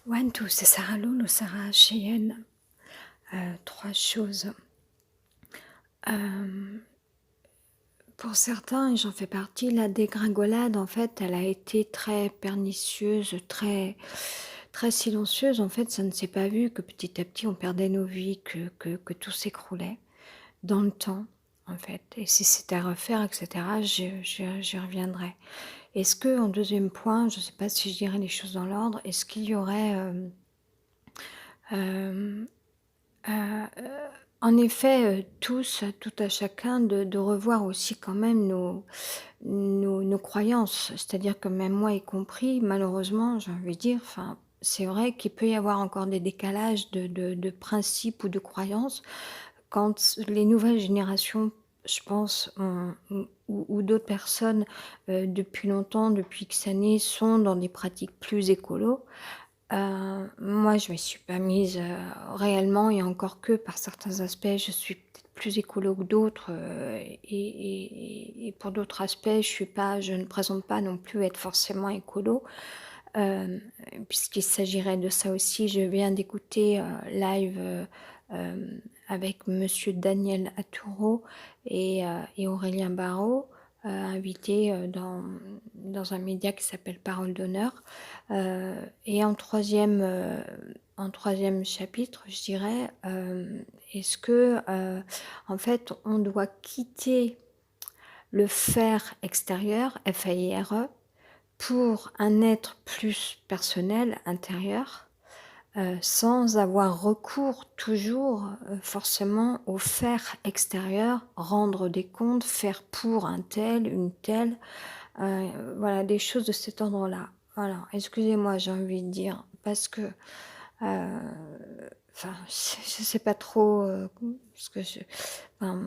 One, two, c'est Sarah Loul ou Sarah Cheyenne. Trois choses. Euh, pour certains, et j'en fais partie, la dégringolade, en fait, elle a été très pernicieuse, très silencieuse. En fait, ça ne s'est pas vu que petit à petit, on perdait nos vies, que tout s'écroulait dans le temps, en fait. Et si c'était à refaire, etc., j'y reviendrai. Est-ce que, en deuxième point, je ne sais pas si je dirais les choses dans l'ordre, est-ce qu'il y aurait... euh, euh, en effet, tous, tout à chacun, de revoir aussi quand même nos croyances. C'est-à-dire que même moi y compris, malheureusement, j'ai envie de dire, enfin, c'est vrai qu'il peut y avoir encore des décalages de principes ou de croyances quand les nouvelles générations, je pense, ou d'autres personnes, depuis longtemps, depuis X années, sont dans des pratiques plus écolo. Moi, je me suis pas mise, réellement, et encore que par certains aspects, je suis peut-être plus écolo que d'autres, et pour d'autres aspects, je ne présente pas non plus être forcément écolo. Puisqu'il s'agirait de ça aussi, je viens d'écouter, live, avec monsieur Daniel Attoureau et Aurélien Barraud, invités, dans un média qui s'appelle Parole d'honneur. Et en troisième chapitre, je dirais, est-ce que, en fait, on doit quitter le faire extérieur, F-A-I-R-E, pour un être plus personnel, intérieur, sans avoir recours toujours, forcément au faire extérieur, rendre des comptes, faire pour un tel, une telle, voilà, des choses de cet ordre-là. Voilà, excusez-moi, j'ai envie de dire, parce que, enfin, je sais pas trop, ce que enfin,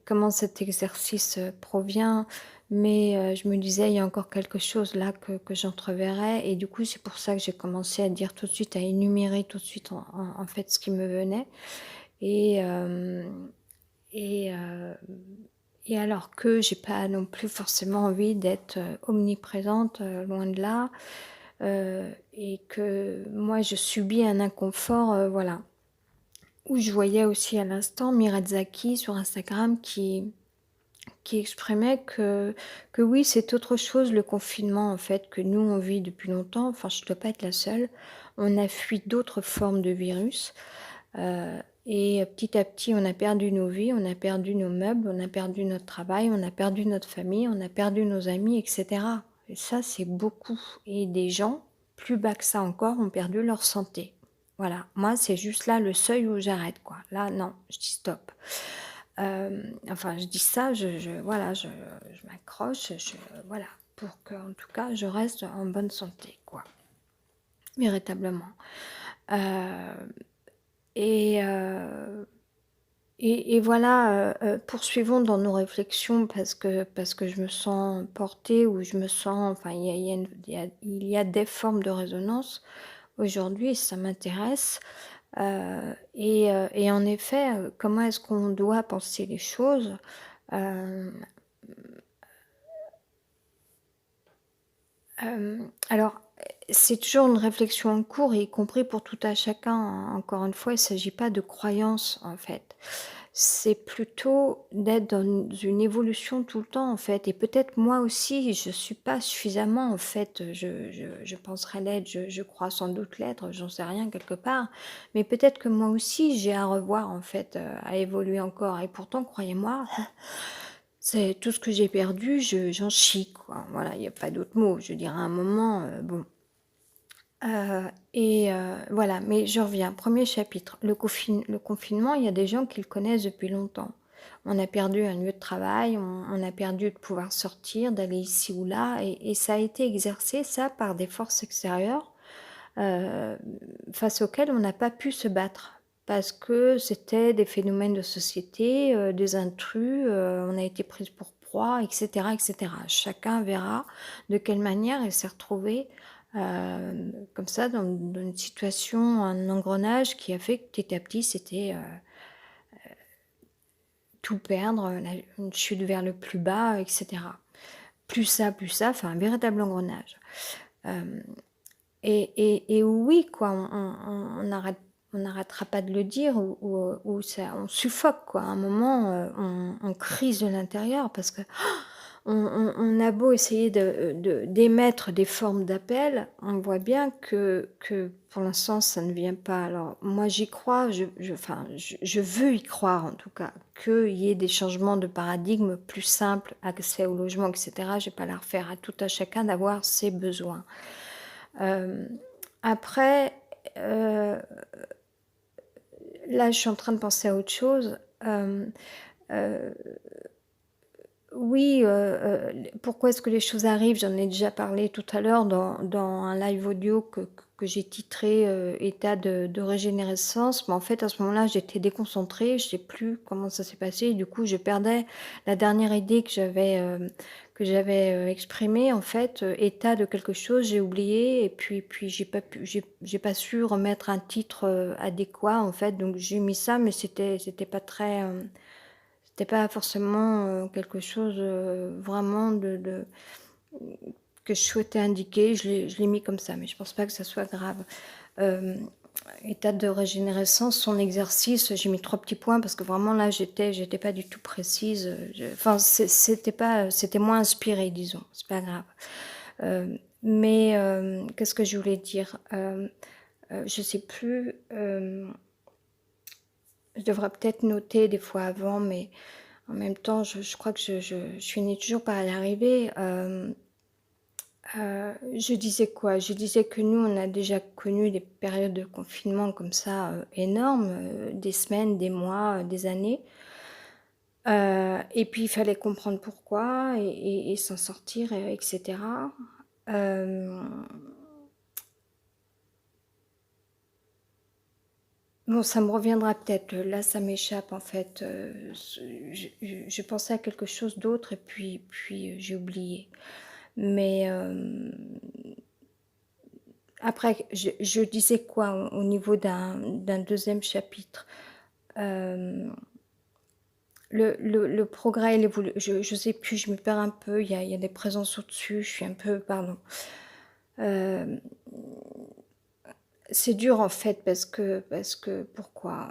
comment cet exercice, provient, mais je me disais: «Il y a encore quelque chose là que j'entreverrais», et du coup, c'est pour ça que j'ai commencé à dire tout de suite, à énumérer tout de suite en fait ce qui me venait, et hem et heu et alors que j'ai pas non plus forcément envie d'être, omniprésente, loin de là, et que moi je subis un inconfort, voilà. Où je voyais aussi à l'instant Mireille Zaki sur Instagram qui exprimait que oui, c'est autre chose le confinement en fait, que nous on vit depuis longtemps, enfin je dois pas être la seule. On a fui d'autres formes de virus, et petit à petit on a perdu nos vies, on a perdu nos meubles, on a perdu notre travail, on a perdu notre famille, on a perdu nos amis, et cetera. Et ça, c'est beaucoup, et des gens, plus bas que ça encore, ont perdu leur santé. Voilà, moi c'est juste là le seuil où j'arrête quoi. Là non, je dis stop. Enfin, je dis ça, voilà, je m'accroche, voilà, pour que, en tout cas, je reste en bonne santé, quoi, véritablement. Heu et heu et voilà, poursuivons dans nos réflexions parce que je me sens portée, ou je me sens, enfin, il y a une il y a des formes de résonance aujourd'hui, et ça m'intéresse. Et en effet, comment est-ce qu'on doit penser les choses? Hem, alors, c'est toujours une réflexion en cours, et y compris pour tout à chacun, hein. Encore une fois, il ne s'agit pas de croyances, en fait. C'est plutôt d'être dans une évolution tout le temps, en fait, et peut-être moi aussi, je suis pas suffisamment, en fait, je penserais l'être, je crois sans doute l'être, j'en sais rien quelque part, mais peut-être que moi aussi j'ai à revoir, en fait, à évoluer encore, et pourtant, croyez-moi, c'est tout ce que j'ai perdu, j'en chie, quoi. Voilà, il y a pas d'autre mot. Je veux dire, à un moment, bon, voilà, mais je reviens. Premier chapitre, le confinement, il y a des gens qui le connaissent depuis longtemps. On a perdu un lieu de travail, on a perdu de pouvoir sortir, d'aller ici ou là, et ça a été exercé, ça, par des forces extérieures, heu, face auxquelles on n'a pas pu se battre. Parce que c'était des phénomènes de société, des intrus, on a été prises pour proie, et cetera, et cetera. Chacun verra de quelle manière il s'est retrouvé, comme ça, dans une situation, un engrenage qui a fait que petit à petit c'était, tout perdre, une chute vers le plus bas, et cetera. Plus ça, enfin un véritable engrenage. Hem et oui, quoi, on n'arrêtera pas de le dire ou ça on suffoque, quoi. À un moment, on crise de l'intérieur parce que on a beau essayer d'émettre des formes d'appel, on voit bien que pour l'instant ça ne vient pas. Alors moi j'y crois, enfin je veux y croire en tout cas, qu'il y ait des changements de paradigme plus simples, accès au logement et cetera. Je vais pas la refaire, à tout à chacun d'avoir ses besoins. Hem, après, heu, là je suis en train de penser à autre chose. Heu Oui, pourquoi est-ce que les choses arrivent? J'en ai déjà parlé tout à l'heure dans un live audio que j'ai titré, «État de régénérescence». Mais en fait, à ce moment-là, j'étais déconcentrée, je sais plus comment ça s'est passé et du coup, je perdais la dernière idée que j'avais, exprimée en fait, état de quelque chose, j'ai oublié et puis j'ai pas su remettre un titre, adéquat en fait, donc j'ai mis ça, mais c'était pas très, c'était pas forcément, quelque chose, vraiment de que je souhaitais indiquer. Je l'ai mis comme ça, mais je pense pas que ça soit grave. Hem, État de régénérescence, son exercice, j'ai mis 3 petits points parce que vraiment là, j'étais pas du tout précise, enfin c'était pas, c'était moins inspiré disons, c'est pas grave. Mais qu'est-ce que je voulais dire? Je sais plus, je devrais peut-être noter des fois avant, mais en même temps, je crois que je finis toujours par y arriver. Je disais quoi? Je disais que nous, on a déjà connu des périodes de confinement comme ça, énormes, des semaines, des mois, des années. Et puis il fallait comprendre pourquoi et s'en sortir et cetera. Hem, bon, ça me reviendra peut-être, là ça m'échappe en fait, je pensais à quelque chose d'autre et puis, j'ai oublié. Mais, après je disais quoi au niveau d'un 2e chapitre? Hem, le progrès et je sais plus, je me perds un peu, il y a des présences au-dessus, je suis un peu pardon. Hem, c'est dur en fait parce que pourquoi?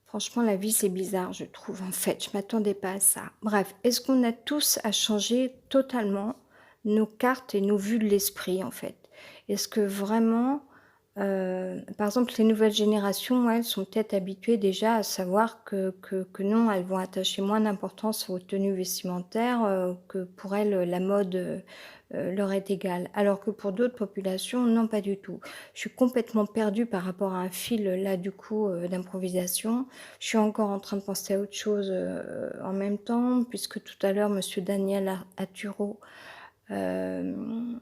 Franchement la vie c'est bizarre je trouve en fait, je m'attendais pas à ça. Bref, est-ce qu'on a tous à changer totalement nos cartes et nos vues de l'esprit en fait? Est-ce que vraiment, par exemple les nouvelles générations, ouais, elles sont peut-être habituées déjà à savoir que non, elles vont attacher moins d'importance aux tenues vestimentaires, que pour elles, la mode, leur est égale. Alors que pour d'autres populations, non pas du tout. Je suis complètement perdue par rapport à un fil, là du coup, d'improvisation. Je suis encore en train de penser à autre chose, en même temps, puisque tout à l'heure monsieur Daniel Atturo, hem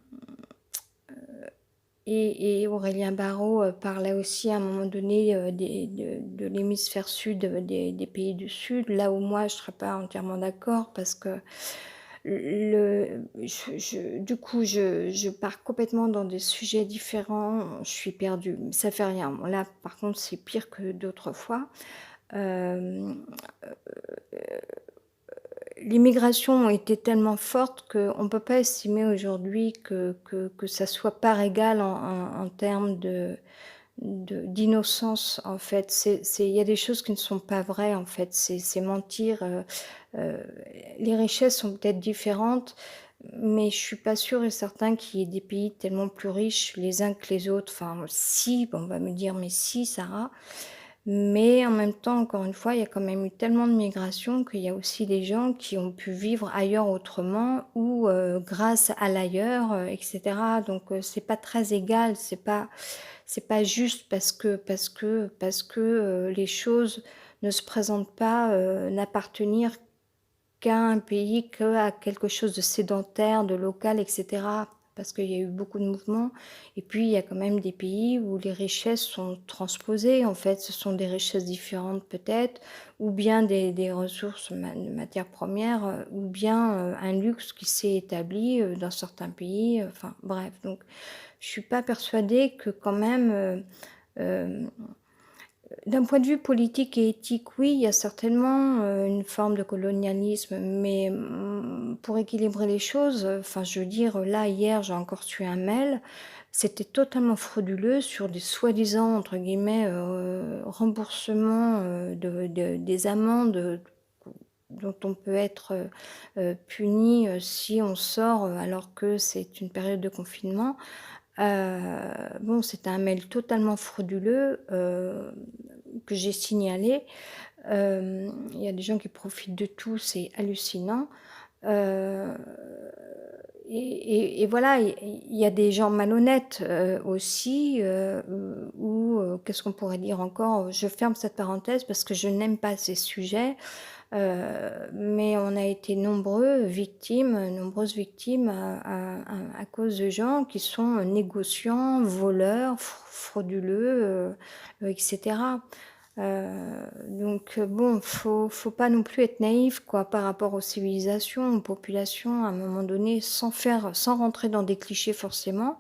et Aurélien Barraud, parlait aussi à un moment donné, de l'hémisphère sud, des pays du sud. Là où moi je ne serais pas entièrement d'accord parce que du coup je pars complètement dans des sujets différents, je suis perdue, ça fait rien. Bon là par contre c'est pire que d'autres fois. Hem L'immigration a été tellement forte qu'on ne peut pas estimer aujourd'hui que ça soit part égale en termes d'innocence, en fait. Il y a des choses qui ne sont pas vraies, en fait, c'est mentir, heu, les richesses sont peut-être différentes, mais je suis pas sûre et certain qu'il y ait des pays tellement plus riches les uns que les autres. Enfin, si, on va me dire: «Mais si Sarah», mais en même temps, encore une fois, il y a quand même eu tellement de migration qu'il y a aussi des gens qui ont pu vivre ailleurs autrement ou grâce à l'ailleurs, et cetera. Donc c'est pas très égal, c'est pas juste parce que, les choses ne se présentent pas, n'appartenir qu'à un pays, qu'à quelque chose de sédentaire, de local et cetera. Parce qu'il y a eu beaucoup de mouvements et puis il y a quand même des pays où les richesses sont transposées, en fait. Ce sont des richesses différentes peut-être ou bien des ressources de matières premières, ou bien, un luxe qui s'est établi, dans certains pays, enfin bref. Donc je suis pas persuadée que quand même, hem D'un point de vue politique et éthique, oui, il y a certainement, une forme de colonialisme, mais, pour équilibrer les choses, enfin, je veux dire, là, hier, j'ai encore reçu un mail, c'était totalement frauduleux sur des soi-disant, entre guillemets, remboursements, des amendes, dont on peut être, puni, si on sort, alors que c'est une période de confinement. Bon, c'était un mail totalement frauduleux, que j'ai signalé. Il y a des gens qui profitent de tout, c'est hallucinant. Heu et voilà, il y a des gens malhonnêtes, aussi, ou qu'est-ce qu'on pourrait dire encore? Je ferme cette parenthèse parce que je n'aime pas ces sujets. Mais on a été nombreuses victimes à cause de gens qui sont négociants, voleurs, frauduleux, et cetera. Donc bon, faut pas non plus être naïf quoi, par rapport aux civilisations, aux populations, à un moment donné, sans rentrer dans des clichés forcément.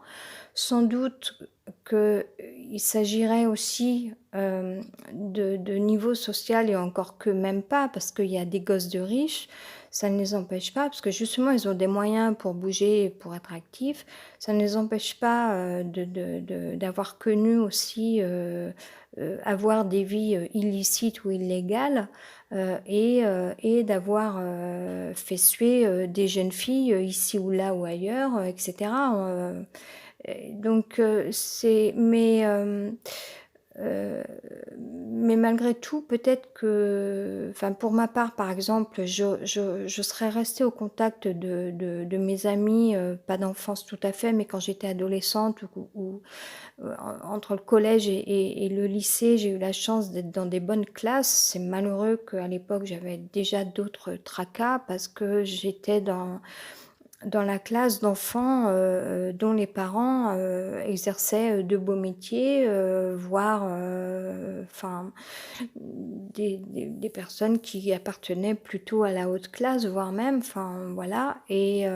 Sans doute qu'il s'agirait aussi, de niveau social et encore que même pas, parce qu'il y a des gosses de riches, ça ne les empêche pas parce que justement ils ont des moyens pour bouger et pour être actifs. Ça ne les empêche pas, d'avoir connu aussi, avoir des vies, illicites ou illégales, et d'avoir, fait suer, des jeunes filles, ici ou là ou ailleurs, et cetera. Donc c'est heu, mais malgré tout, peut-être que enfin, pour ma part, par exemple, je serais restée au contact de mes amis, pas d'enfance tout à fait, mais quand j'étais adolescente entre le collège et le lycée, j'ai eu la chance d'être dans des bonnes classes. C'est malheureux qu'à l'époque, j'avais déjà d'autres tracas parce que j'étais dans la classe d'enfants, dont les parents, exerçaient, de beaux métiers, voire, enfin, des personnes qui appartenaient plutôt à la haute classe, voire même, enfin, voilà et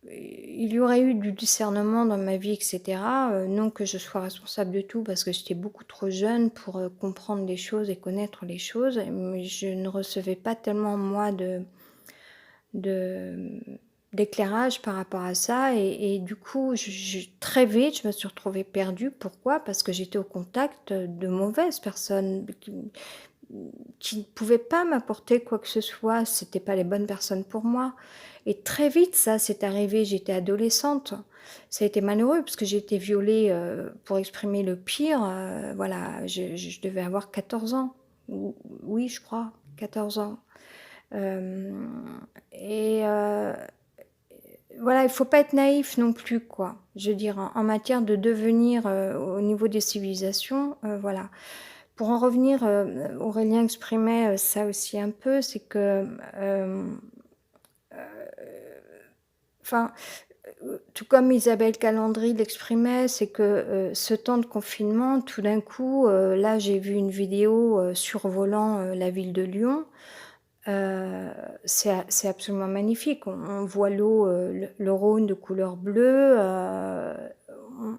il y aurait eu du discernement dans ma vie et cetera, non que je sois responsable de tout parce que j'étais beaucoup trop jeune pour, comprendre les choses et connaître les choses, mais je ne recevais pas tellement moi de d'éclairage par rapport à ça et du coup, je très vite, je me suis retrouvée perdue. Pourquoi? Parce que j'étais au contact, de mauvaises personnes qui ne pouvaient pas m'apporter quoi que ce soit. C'était pas les bonnes personnes pour moi et très vite, ça, c'est arrivé. J'étais adolescente. Ça a été malheureux parce que j'ai été violée, pour exprimer le pire, voilà, je devais avoir 14 ans. Ou oui, je crois, 14 ans. Hem et voilà, il faut pas être naïf non plus, quoi. Je veux dire en matière de devenir, au niveau des civilisations, voilà. Pour en revenir, Aurélien exprimait, ça aussi un peu, c'est que, enfin, tout comme Isabelle Calandry l'exprimait, c'est que, ce temps de confinement, tout d'un coup, là, j'ai vu une vidéo, survolant, la ville de Lyon. Heu, c'est absolument magnifique. On voit l'eau, le Rhône de couleur bleue,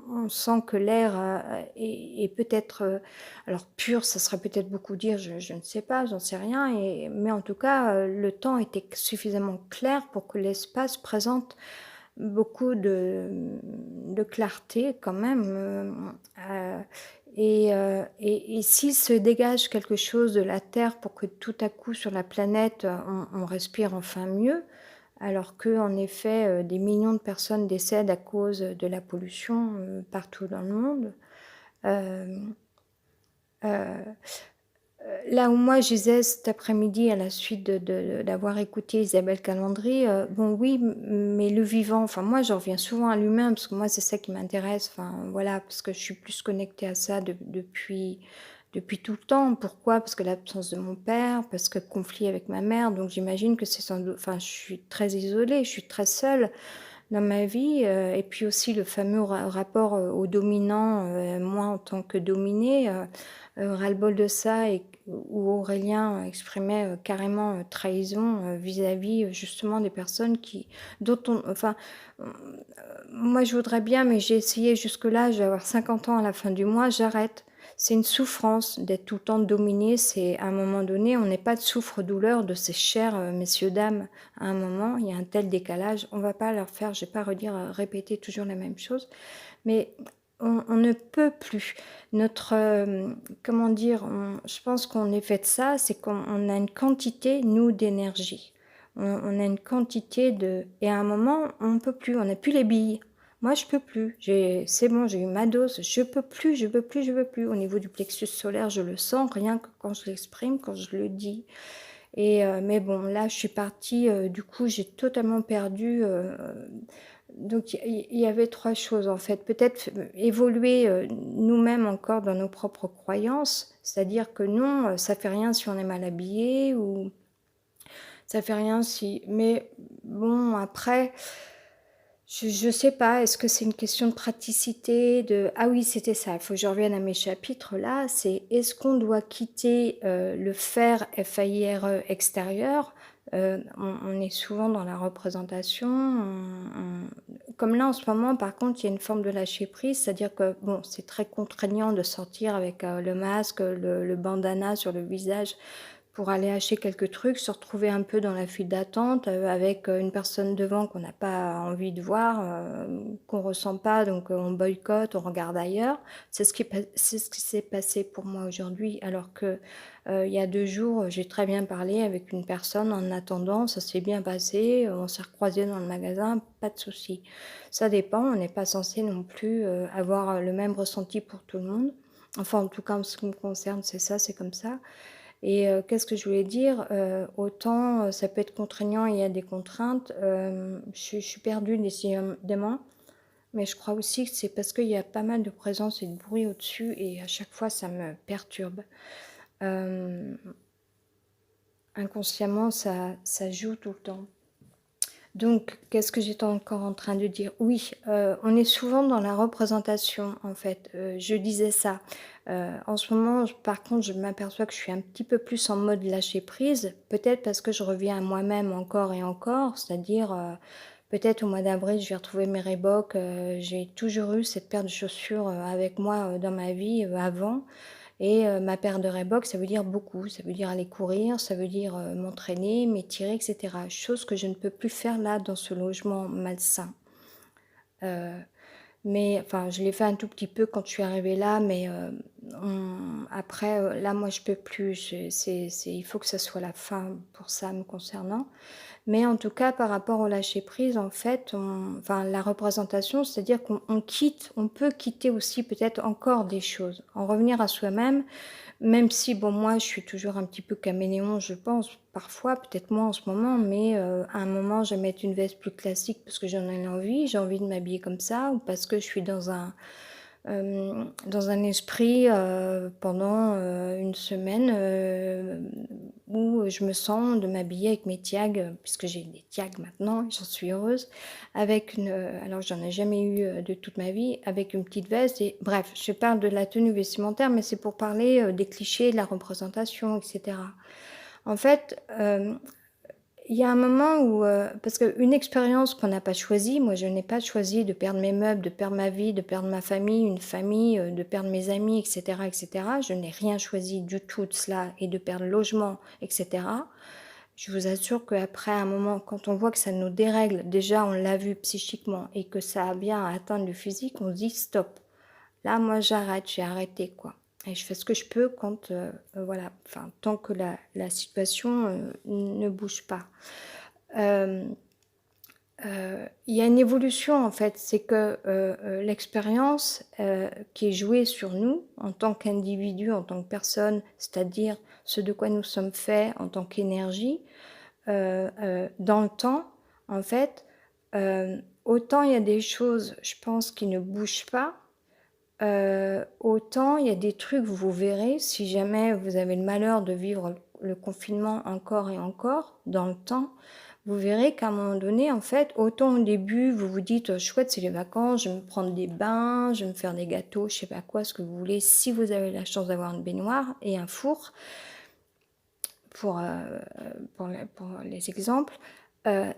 on sent que l'air, est peut-être, alors pur, ça serait peut-être beaucoup dire, je ne sais pas, j'en sais rien mais en tout cas, le temps était suffisamment clair pour que l'espace présente beaucoup de clarté quand même, et s'il se dégage quelque chose de la Terre pour que tout à coup sur la planète, on respire enfin mieux, alors qu'en effet, des millions de personnes décèdent à cause de la pollution, partout dans le monde. Hem, heu Là où moi je disais cet après-midi à la suite d'avoir écouté Isabelle Calandry, bon oui, mais le vivant, enfin moi j'en reviens souvent à l'humain parce que moi c'est ça qui m'intéresse, enfin voilà, parce que je suis plus connectée à ça depuis tout le temps. Pourquoi? Parce que l'absence de mon père, parce que conflit avec ma mère, donc j'imagine que c'est sans doute enfin je suis très isolée, je suis très seule dans ma vie, et puis aussi le fameux rapport, au dominant, moi en tant que dominée, ras-le-bol de ça et où Aurélien exprimait, carrément, trahison, vis-à-vis, justement des personnes qui dont on enfin, moi je voudrais bien, mais j'ai essayé jusque-là, je vais avoir 50 ans à la fin du mois, j'arrête. C'est une souffrance d'être tout le temps dominé, c'est à un moment donné, on n'est pas de souffre-douleur de ces chers, messieurs dames. À un moment, il y a un tel décalage, on va pas leur faire je vais pas redire, répéter toujours la même chose, mais on ne peut plus. Notre, comment dire? Je pense qu'on est fait de ça, c'est qu'on a une quantité, nous, d'énergie. On a une quantité de et à un moment, on ne peut plus, on n'a plus les billes. Moi, je peux plus. C'est bon, j'ai eu ma dose, je peux plus, je peux plus, je peux plus. Au niveau du plexus solaire, je le sens rien que quand je l'exprime, quand je le dis et mais bon, là, je suis partie, du coup, j'ai totalement perdu, donc il y avait 3 choses, en fait. Peut-être évoluer, nous-mêmes encore dans nos propres croyances, c'est-à-dire que non, ça fait rien si on est mal habillé ou ça fait rien si mais bon, après, je sais pas, est-ce que c'est une question de praticité, de ah oui, c'était ça, il faut que je revienne à mes chapitres là, c'est est-ce qu'on doit quitter, le faire, F-A-I-R-E, extérieur? On est souvent dans la représentation, comme là, en ce moment, par contre, il y a une forme de lâcher prise, c'est-à-dire que, bon, c'est très contraignant de sortir avec, le masque, le bandana sur le visage pour aller acheter quelques trucs, se retrouver un peu dans la file d'attente, avec, une personne devant qu'on n'a pas envie de voir, qu'on ressent pas donc, on boycotte, on regarde ailleurs. C'est ce qui s'est passé pour moi aujourd'hui alors que, il y a 2 jours, j'ai très bien parlé avec une personne en attendant, ça s'est bien passé, on s'est recroisés dans le magasin, pas de souci. Ça dépend, on n'est pas censé non plus, avoir, le même ressenti pour tout le monde. Enfin, en tout cas, en ce qui me concerne, c'est ça, c'est comme ça. Et qu'est-ce que je voulais dire? Autant, ça peut être contraignant, il y a des contraintes, je suis perdue décidément, mais je crois aussi que c'est parce qu'il y a pas mal de présence et de bruit au-dessus et à chaque fois ça me perturbe. Hem, inconsciemment ça joue tout le temps. Donc, qu'est-ce que j'étais encore en train de dire? Oui, on est souvent dans la représentation, en fait, je disais ça. En ce moment, par contre, je m'aperçois que je suis un petit peu plus en mode lâcher prise, peut-être parce que je reviens à moi-même encore et encore, c'est-à-dire, peut-être au mois d'avril, je vais retrouver mes Reebok, j'ai toujours eu cette paire de chaussures, avec moi, dans ma vie, avant et ma paire de Reebok, ça veut dire beaucoup. Ça veut dire aller courir, ça veut dire, m'entraîner, m'étirer et cetera. Chose que je ne peux plus faire là, dans ce logement malsain. Heu, mais enfin, je l'ai fait un tout petit peu quand je suis arrivée là, mais après, là, moi, je peux plus. Il faut que ça soit la fin pour ça, me concernant. Mais en tout cas, par rapport au lâcher prise, en fait, enfin, la représentation, c'est-à-dire qu'on quitte on peut quitter aussi peut-être encore des choses, en revenir à soi-même, même si bon, moi, je suis toujours un petit peu caméléon, je pense, parfois, peut-être moins en ce moment, mais à un moment, je vais mettre une veste plus classique parce que j'en ai envie, j'ai envie de m'habiller comme ça ou parce que je suis dans un esprit, pendant, une semaine, où je me sens de m'habiller avec mes tiags, puisque j'ai des tiags maintenant, j'en suis heureuse, avec une, alors j'en ai jamais eu, de toute ma vie, avec une petite veste et bref, je parle de la tenue vestimentaire, mais c'est pour parler, des clichés, de la représentation et cetera. En fait, il y a un moment où, parce qu'une expérience qu'on n'a pas choisie, moi je n'ai pas choisi de perdre mes meubles, de perdre ma vie, de perdre ma famille, une famille, de perdre mes amis et cetera et cetera. Je n'ai rien choisi du tout de cela et de perdre le logement et cetera. Je vous assure qu'après un moment, quand on voit que ça nous dérègle, déjà on l'a vu psychiquement et que ça vient à atteindre le physique, on se dit: «Stop, là moi j'arrête, j'ai arrêté quoi» et je fais ce que je peux quand, voilà, enfin tant que la situation, ne bouge pas. Hem, il y a une évolution en fait, c'est que, l'expérience, qui est jouée sur nous en tant qu'individu, en tant que personne, c'est-à-dire ce de quoi nous sommes faits en tant qu'énergie, dans le temps, en fait, autant il y a des choses, je pense, qui ne bougent pas, autant il y a des trucs, vous verrez, si jamais vous avez le malheur de vivre le confinement encore et encore dans le temps, vous verrez qu'à un moment donné, en fait, autant au début, vous vous dites: «Chouette, c'est les vacances, je vais me prendre des bains, je vais me faire des gâteaux», je sais pas quoi, ce que vous voulez, si vous avez la chance d'avoir une baignoire et un four pour, pour les exemples.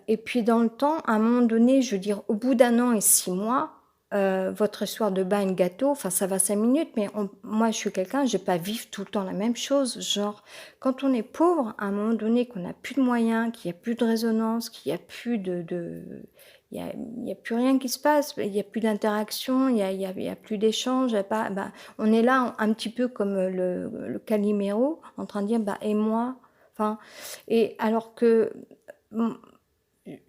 Et puis dans le temps, à un moment donné, je veux dire, au bout d'un an et 6 mois, votre histoire de bain et de gâteau, enfin ça va 5 minutes, mais moi je suis quelqu'un, je vais pas vivre tout le temps la même chose. Genre, quand on est pauvre, à un moment donné, qu'on n'a plus de moyens, qu'il y a plus de résonance, qu'il y a plus il y a plus rien qui se passe, il y a plus d'interaction, il y a plus d'échange, il y a pas bah, on est là un petit peu comme, le Calimero en train de dire: «Bah, et moi?» enfin et alors que, mmh,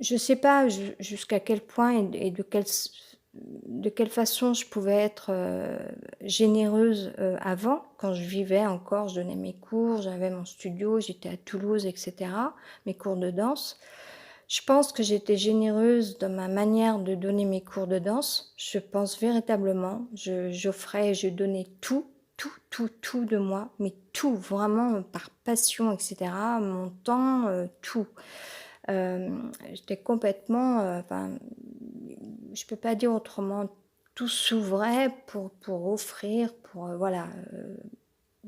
je sais pas jusqu'à quel point et de quelle façon je pouvais être, généreuse, avant, quand je vivais encore, je donnais mes cours, j'avais mon studio, j'étais à Toulouse et cetera, mes cours de danse. Je pense que j'étais généreuse dans ma manière de donner mes cours de danse. Je pense véritablement, j'offrais, je donnais tout, tout, tout, tout de moi, mais tout, vraiment, par passion et cetera, mon temps, tout. J'étais complètement, enfin, je peux pas dire autrement, tout s'ouvrait pour offrir, pour, voilà,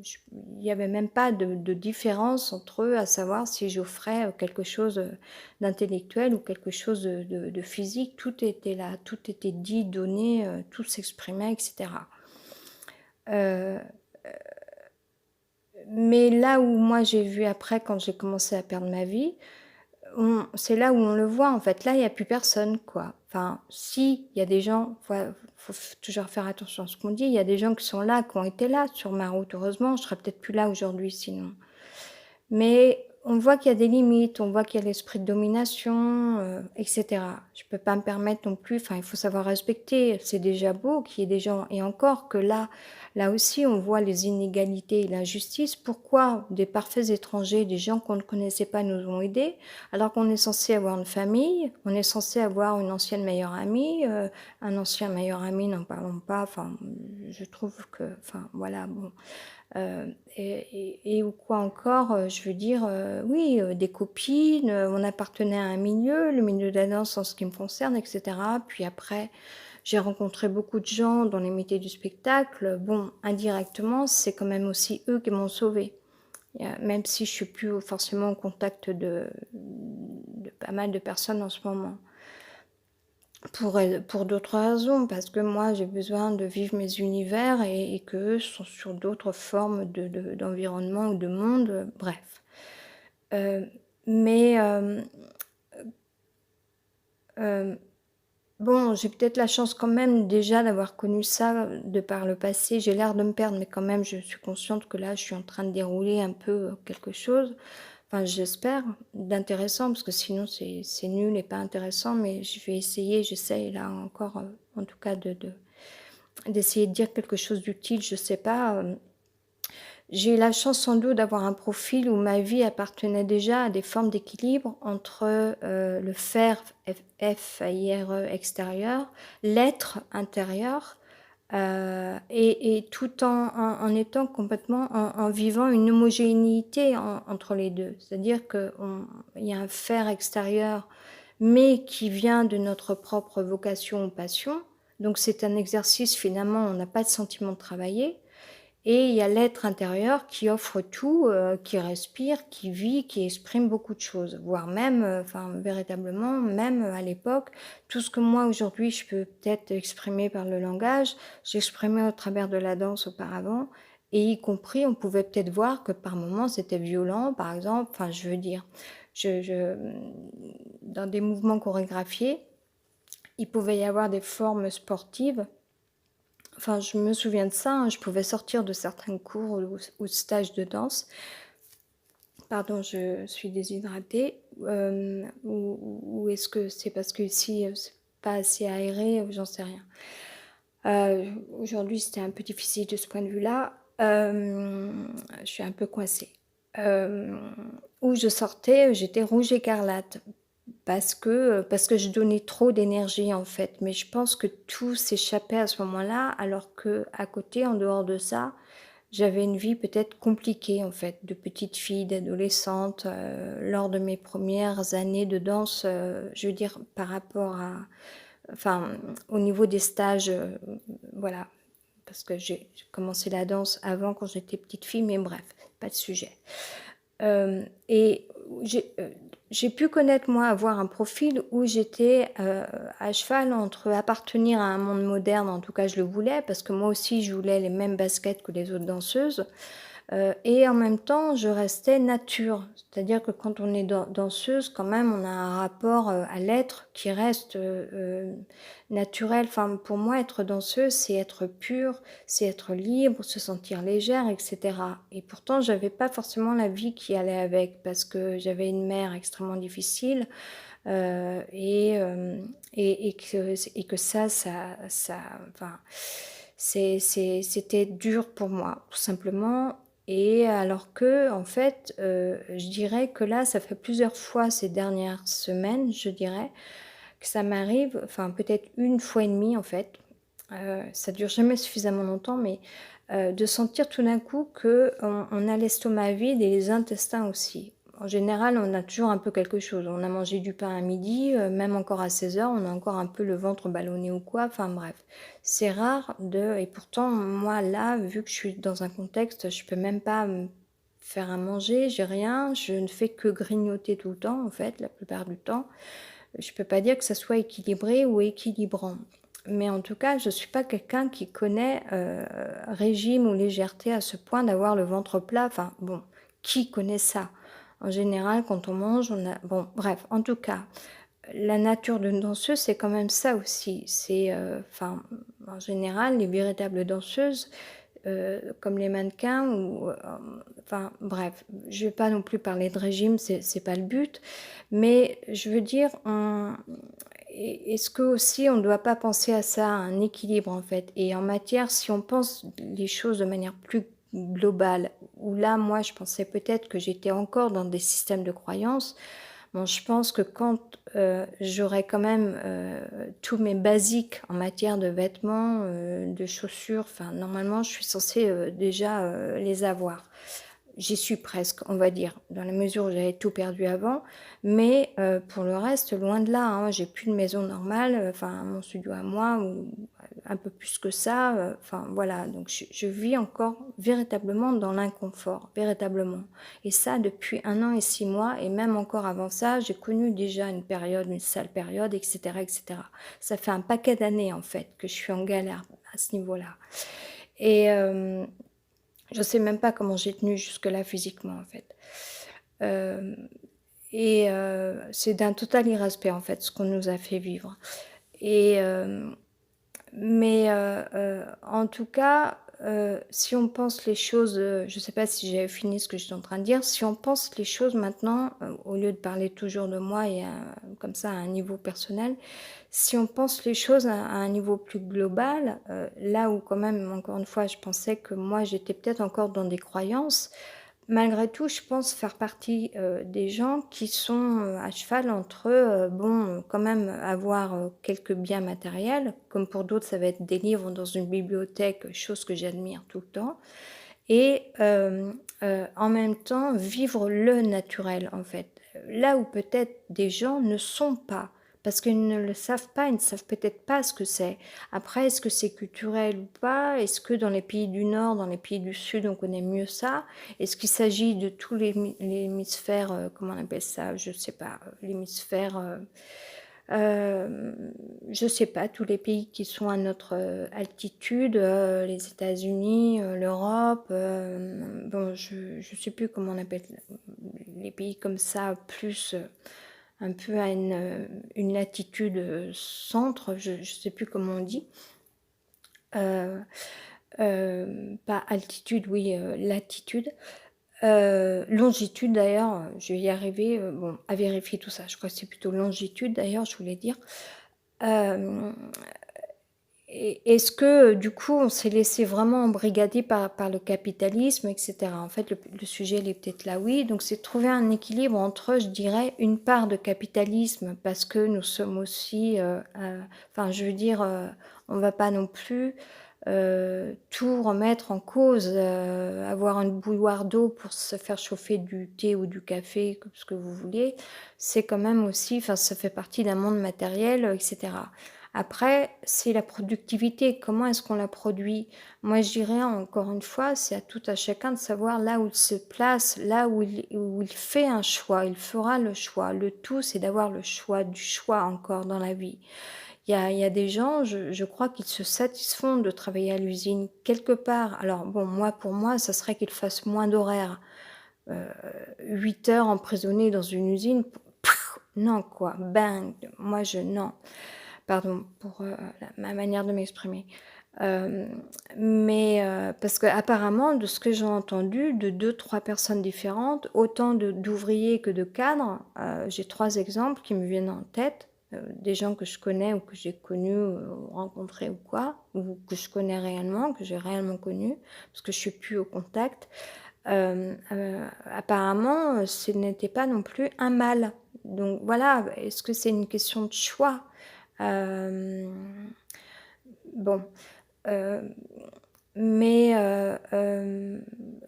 je il y avait même pas de différence entre eux, à savoir si j'offrais, quelque chose, d'intellectuel ou quelque chose de physique. Tout était là, tout était dit, donné, tout s'exprimait et cetera. Heu, mais là où moi j'ai vu après quand j'ai commencé à perdre ma vie, c'est là où on le voit en fait. Là, il y a plus personne quoi. Enfin, si, il y a des gens, faut toujours faire attention à ce qu'on dit. Il y a des gens qui sont là, qui ont été là sur ma route. Heureusement, je serais peut-être plus là aujourd'hui sinon. Mais on voit qu'il y a des limites, on voit qu'il y a l'esprit de domination, et cetera. Je peux pas me permettre non plus enfin, il faut savoir respecter. C'est déjà beau qu'il y ait des gens et encore que là aussi, on voit les inégalités et l'injustice. Pourquoi des parfaits étrangers, des gens qu'on ne connaissait pas nous ont aidés, alors qu'on est censé avoir une famille, on est censé avoir une ancienne meilleure amie, un ancien meilleur ami, n'en parlons pas. Enfin, je trouve que enfin, voilà, bon. Et ou quoi encore, je veux dire, oui, des copines, on appartenait à un milieu, le milieu de la danse en ce qui me concerne et cetera. Puis après, j'ai rencontré beaucoup de gens dans les métiers du spectacle. Bon, indirectement, c'est quand même aussi eux qui m'ont sauvée. Même si je suis plus forcément en contact de pas mal de personnes en ce moment. Pour d'autres raisons, parce que moi j'ai besoin de vivre mes univers et qu'eux sont sur d'autres formes d'environnement ou de monde, bref. Heu, mais hem, bon, j'ai peut-être la chance quand même déjà d'avoir connu ça, de par le passé. J'ai l'air de me perdre, mais quand même je suis consciente que là je suis en train de dérouler un peu, quelque chose, enfin j'espère, d'intéressant parce que sinon c'est nul et pas intéressant, mais je vais essayer, j'essaye là encore, en tout cas d'essayer de dire quelque chose d'utile, je sais pas, j'ai eu la chance sans doute d'avoir un profil où ma vie appartenait déjà à des formes d'équilibre entre, le faire, F-A-I-R-E extérieur, l'être intérieur, et tout en étant complètement en vivant une homogénéité entre les 2. C'est-à-dire qu'il y a un faire extérieur, mais qui vient de notre propre vocation ou passion. Donc c'est un exercice finalement, on n'a pas de sentiment de travailler et il y a l'être intérieur qui offre tout, qui respire, qui vit, qui exprime beaucoup de choses, voire même, enfin véritablement, même, à l'époque, tout ce que moi aujourd'hui je peux peut-être exprimer par le langage, j'exprimais au travers de la danse auparavant et y compris on pouvait peut-être voir que par moments c'était violent par exemple, enfin je veux dire, dans des mouvements chorégraphiés, il pouvait y avoir des formes sportives. Enfin, je me souviens de ça, hein, je pouvais sortir de certains cours ou stages de danse. Pardon, je suis déshydratée. Ou est-ce que c'est parce qu'ici, c'est pas assez aéré ou j'en sais rien. Aujourd'hui, c'était un peu difficile de ce point de vue-là. Je suis un peu coincée. Hem, où je sortais, j'étais rouge écarlate parce que je donnais trop d'énergie, en fait. Mais je pense que tout s'échappait à ce moment-là, alors que à côté, en dehors de ça, j'avais une vie peut-être compliquée en fait, de petite fille, d'adolescente, lors de mes premières années de danse, je veux dire par rapport à enfin, au niveau des stages, voilà, parce que j'ai commencé la danse avant quand j'étais petite fille, mais bref, pas de sujet. Et j'ai pu connaître moi, avoir un profil où j'étais, à cheval entre appartenir à un monde moderne, en tout cas je le voulais, parce que moi aussi je voulais les mêmes baskets que les autres danseuses, et en même temps, je restais nature. C'est-à-dire que quand on est danseuse, quand même, on a un rapport, à l'être qui reste, naturel. Enfin, pour moi, être danseuse, c'est être pure, c'est être libre, se sentir légère et cetera. Et pourtant, j'avais pas forcément la vie qui allait avec parce que j'avais une mère extrêmement difficile, et que ça enfin, c'était dur pour moi, tout simplement. Et alors que, en fait, je dirais que là, ça fait plusieurs fois ces dernières semaines, je dirais, que ça m'arrive, enfin peut-être une fois et demie en fait, ça dure jamais suffisamment longtemps, mais de sentir tout d'un coup qu'on a l'estomac vide et les intestins aussi. En général, on a toujours un peu quelque chose. On a mangé du pain à midi, même encore à 16 heures, on a encore un peu le ventre ballonné ou quoi, enfin bref. C'est rare et pourtant moi là, vu que je suis dans un contexte, je peux même pas me faire à manger, j'ai rien, je ne fais que grignoter tout le temps en fait, la plupart du temps. Je peux pas dire que ça soit équilibré ou équilibrant. Mais en tout cas, je suis pas quelqu'un qui connaît, régime ou légèreté à ce point d'avoir le ventre plat. Enfin bon, qui connaît ça? En général, quand on mange, on a bon bref, en tout cas, la nature d'une danseuse, c'est quand même ça aussi. C'est, enfin, en général, les véritables danseuses, comme les mannequins ou, enfin bref, je vais pas non plus parler de régime, c'est pas le but, mais je veux dire, est-ce que aussi on ne doit pas penser à ça, à un équilibre en fait? Et en matière, si on pense les choses de manière plus globale, où là, moi, je pensais peut-être que j'étais encore dans des systèmes de croyances. Bon, je pense que quand, j'aurai quand même, tous mes basiques en matière de vêtements, de chaussures, enfin normalement je suis censée, déjà, les avoir. J'y suis presque, on va dire, dans la mesure où j'avais tout perdu avant, mais pour le reste, loin de là, hein. J'ai plus de maison normale, enfin mon studio à moi ou un peu plus que ça, enfin voilà, donc je vis encore véritablement dans l'inconfort, véritablement. Et ça depuis 1 an et 6 mois et même encore avant ça, j'ai connu déjà une période, une sale période et cetera et cetera. Ça fait un paquet d'années en fait que je suis en galère à ce niveau-là et je sais même pas comment j'ai tenu jusque-là physiquement, en fait. Hem c'est d'un total irrespect, en fait, ce qu'on nous a fait vivre et en tout cas, si on pense les choses, je sais pas si j'avais fini ce que j'étais en train de dire. Si on pense les choses maintenant, au lieu de parler toujours de moi et comme ça à un niveau personnel, si on pense les choses à un niveau plus global, là où quand même, encore une fois, je pensais que moi j'étais peut-être encore dans des croyances, malgré tout, je pense faire partie, des gens qui sont, à cheval entre, bon, quand même avoir, quelques biens matériels, comme pour d'autres, ça va être des livres dans une bibliothèque, chose que j'admire tout le temps et en même temps, vivre le naturel, en fait. Là où peut-être des gens ne sont pas, parce qu'ils ne le savent pas, ils ne savent peut-être pas ce que c'est. Après, est-ce que c'est culturel ou pas? Est-ce que dans les pays du Nord, dans les pays du Sud, on connaît mieux ça? Est-ce qu'il s'agit de tous l'hémisphère, comment on appelle ça? Je sais pas, l'hémisphère, je sais pas, tous les pays qui sont à notre, altitude, les États-Unis, l'Europe, bon je sais plus comment on appelle les pays comme ça, plus, un peu à une latitude, centre, je sais plus comment on dit. Heu, Pas altitude, oui, latitude. Longitude d'ailleurs, je vais y arriver, bon à vérifier tout ça. Je crois que c'est plutôt longitude d'ailleurs, je voulais dire. Hem Et est-ce que, du coup, on s'est laissé vraiment embrigader par le capitalisme et cetera? En fait, le sujet, il est peut-être là, oui. Donc c'est de trouver un équilibre entre, je dirais, une part de capitalisme parce que nous sommes aussi, enfin, je veux dire, on va pas non plus, tout remettre en cause, avoir une bouilloire d'eau pour se faire chauffer du thé ou du café, comme ce que vous voulez, c'est quand même aussi enfin, ça fait partie d'un monde matériel, et cetera. Après, c'est la productivité. Comment est-ce qu'on la produit? Moi, je dirais encore une fois, c'est à tout à chacun de savoir là où il se place, là où il fait un choix, il fera le choix. Le tout, c'est d'avoir le choix, du choix encore dans la vie. Il y a des gens, je crois qu'ils se satisfont de travailler à l'usine quelque part. Alors bon, moi, pour moi, ça serait qu'ils fassent moins d'horaires. Heu, 8 heures emprisonnés dans une usine, non quoi, bang! Moi je non. Pardon pour, ma manière de m'exprimer. Mais parce qu'apparemment, de ce que j'ai entendu de deux trois personnes différentes, autant d'ouvriers que de cadres, j'ai 3 exemples qui me viennent en tête, des gens que je connais ou que j'ai connus, ou rencontrés ou quoi, ou que je connais réellement, que j'ai réellement connus, parce que je suis plus au contact. Apparemment, ce n'était pas non plus un mal. Donc voilà, est-ce que c'est une question de choix? Bon, heu, mais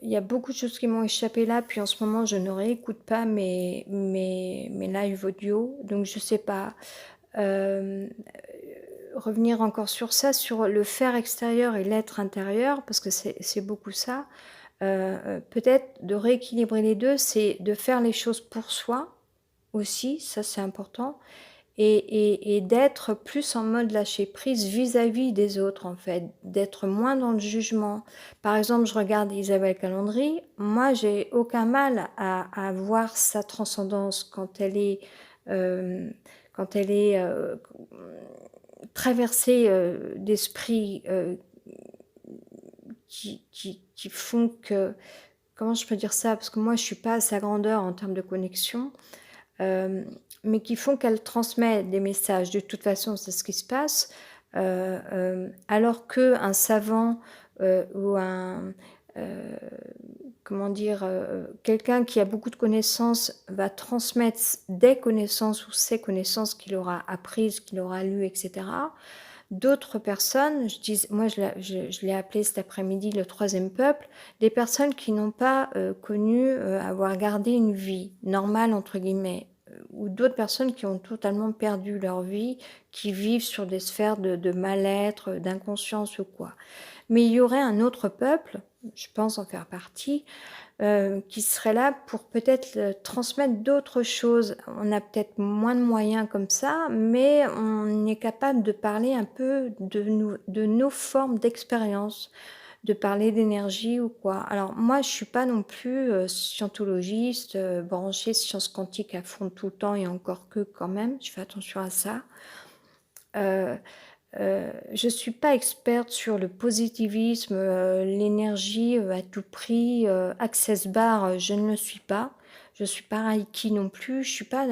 il y a beaucoup de choses qui m'ont échappé là, puis en ce moment, je ne réécoute pas mes lives audio, donc je sais pas. Hem, revenir encore sur ça, sur le faire extérieur et l'être intérieur, parce que c'est beaucoup ça. Peut-être de rééquilibrer les 2, c'est de faire les choses pour soi aussi, ça c'est important et d'être plus en mode lâcher prise vis-à-vis des autres en fait, d'être moins dans le jugement. Par exemple, je regarde Isabelle Calandry, moi j'ai aucun mal à voir sa transcendance hem, quand elle est, traversée, d'esprits, qui font que comment je peux dire ça? Parce que moi, je suis pas à sa grandeur en termes de connexion, hem, mais qui font qu'elle transmet des messages. De toute façon, c'est ce qui se passe, alors qu'un savant, ou heu, comment dire? Quelqu'un qui a beaucoup de connaissances va transmettre des connaissances ou ses connaissances qu'il aura apprises, qu'il aura lues et cetera. D'autres personnes, moi je l'ai appelé cet après-midi le troisième peuple, des personnes qui n'ont pas, connu, avoir gardé une vie «normale» entre guillemets, ou d'autres personnes qui ont totalement perdu leur vie, qui vivent sur des sphères de mal-être, d'inconscience ou quoi. Mais il y aurait un autre peuple, je pense en faire partie, qui serait là pour peut-être, transmettre d'autres choses. On a peut-être moins de moyens comme ça, mais on est capable de parler un peu de nos formes d'expérience, de parler d'énergie ou quoi. Alors moi, je suis pas non plus, scientologiste, branchée sciences quantiques à fond tout le temps et encore que quand même, je fais attention à ça. Heu je suis pas experte sur le positivisme, l'énergie, à tout prix, access bar, je ne le suis pas. Je suis pas reiki non plus, je suis pas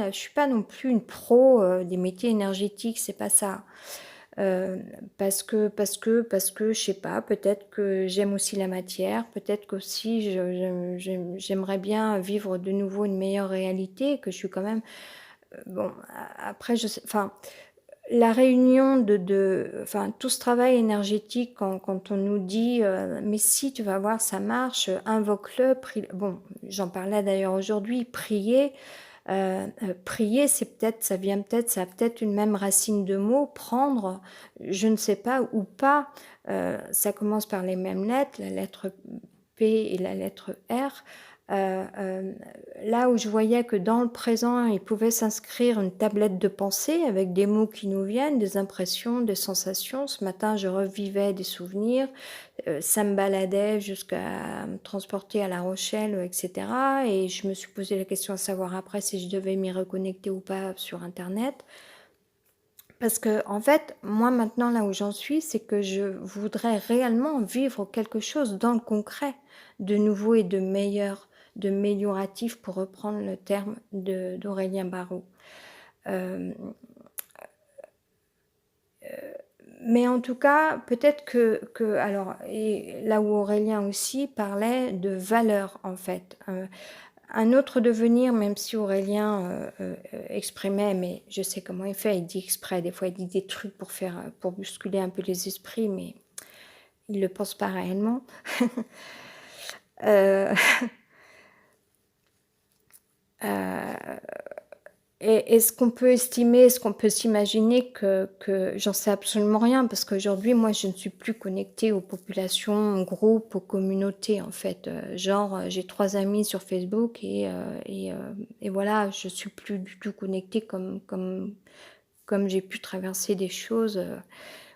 non plus une pro, des métiers énergétiques, c'est pas ça. Parce que je sais pas, peut-être que j'aime aussi la matière, peut-être qu'aussi j'aimerais bien vivre de nouveau une meilleure réalité, que je suis quand même, bon, après je sais enfin la réunion enfin, tout ce travail énergétique quand on nous dit, «Mais si, tu vas voir, ça marche, invoque-le, prie» bon, j'en parlais d'ailleurs aujourd'hui, prier, c'est peut-être ça a peut-être une même racine de mots, prendre, je ne sais pas ou pas, ça commence par les mêmes lettres, la lettre P et la lettre R. Hem, là où je voyais que dans le présent, il pouvait s'inscrire une tablette de pensée avec des mots qui nous viennent, des impressions, des sensations. Ce matin, je revivais des souvenirs, ça me baladait jusqu'à me transporter à La Rochelle, et cetera et je me suis posé la question à savoir après si je devais m'y reconnecter ou pas sur internet. Parce que en fait, moi maintenant là où j'en suis, c'est que je voudrais réellement vivre quelque chose dans le concret, de nouveau et de meilleur, de «mélioratif» pour reprendre le terme d'Aurélien Barraud. Hem, mais en tout cas, peut-être que alors et là où Aurélien aussi parlait de valeurs en fait, un autre devenir, même si Aurélien, exprimait, mais je sais comment il fait, il dit exprès, des fois il dit des trucs pour faire, pour bousculer un peu les esprits, mais il le pense pas réellement. Heu, heu et est-ce qu'on peut estimer, est-ce qu'on peut s'imaginer que j'en sais absolument rien parce qu'aujourd'hui, moi, je ne suis plus connectée aux populations, aux groupes, aux communautés, en fait, genre, j'ai 3 amis sur Facebook et voilà, je suis plus du tout connectée comme j'ai pu traverser des choses,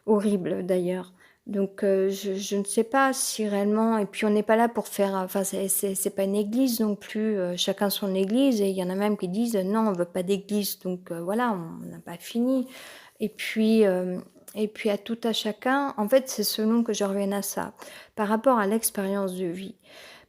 horribles d'ailleurs. Donc je ne sais pas si réellement et puis on n'est pas là pour faire, enfin c'est pas une église non plus, chacun son église et il y en a même qui disent: «Non, on veut pas d'église», donc voilà, on n'a pas fini et puis à tout à chacun, en fait, c'est selon que je revienne à ça. Par rapport à l'expérience de vie.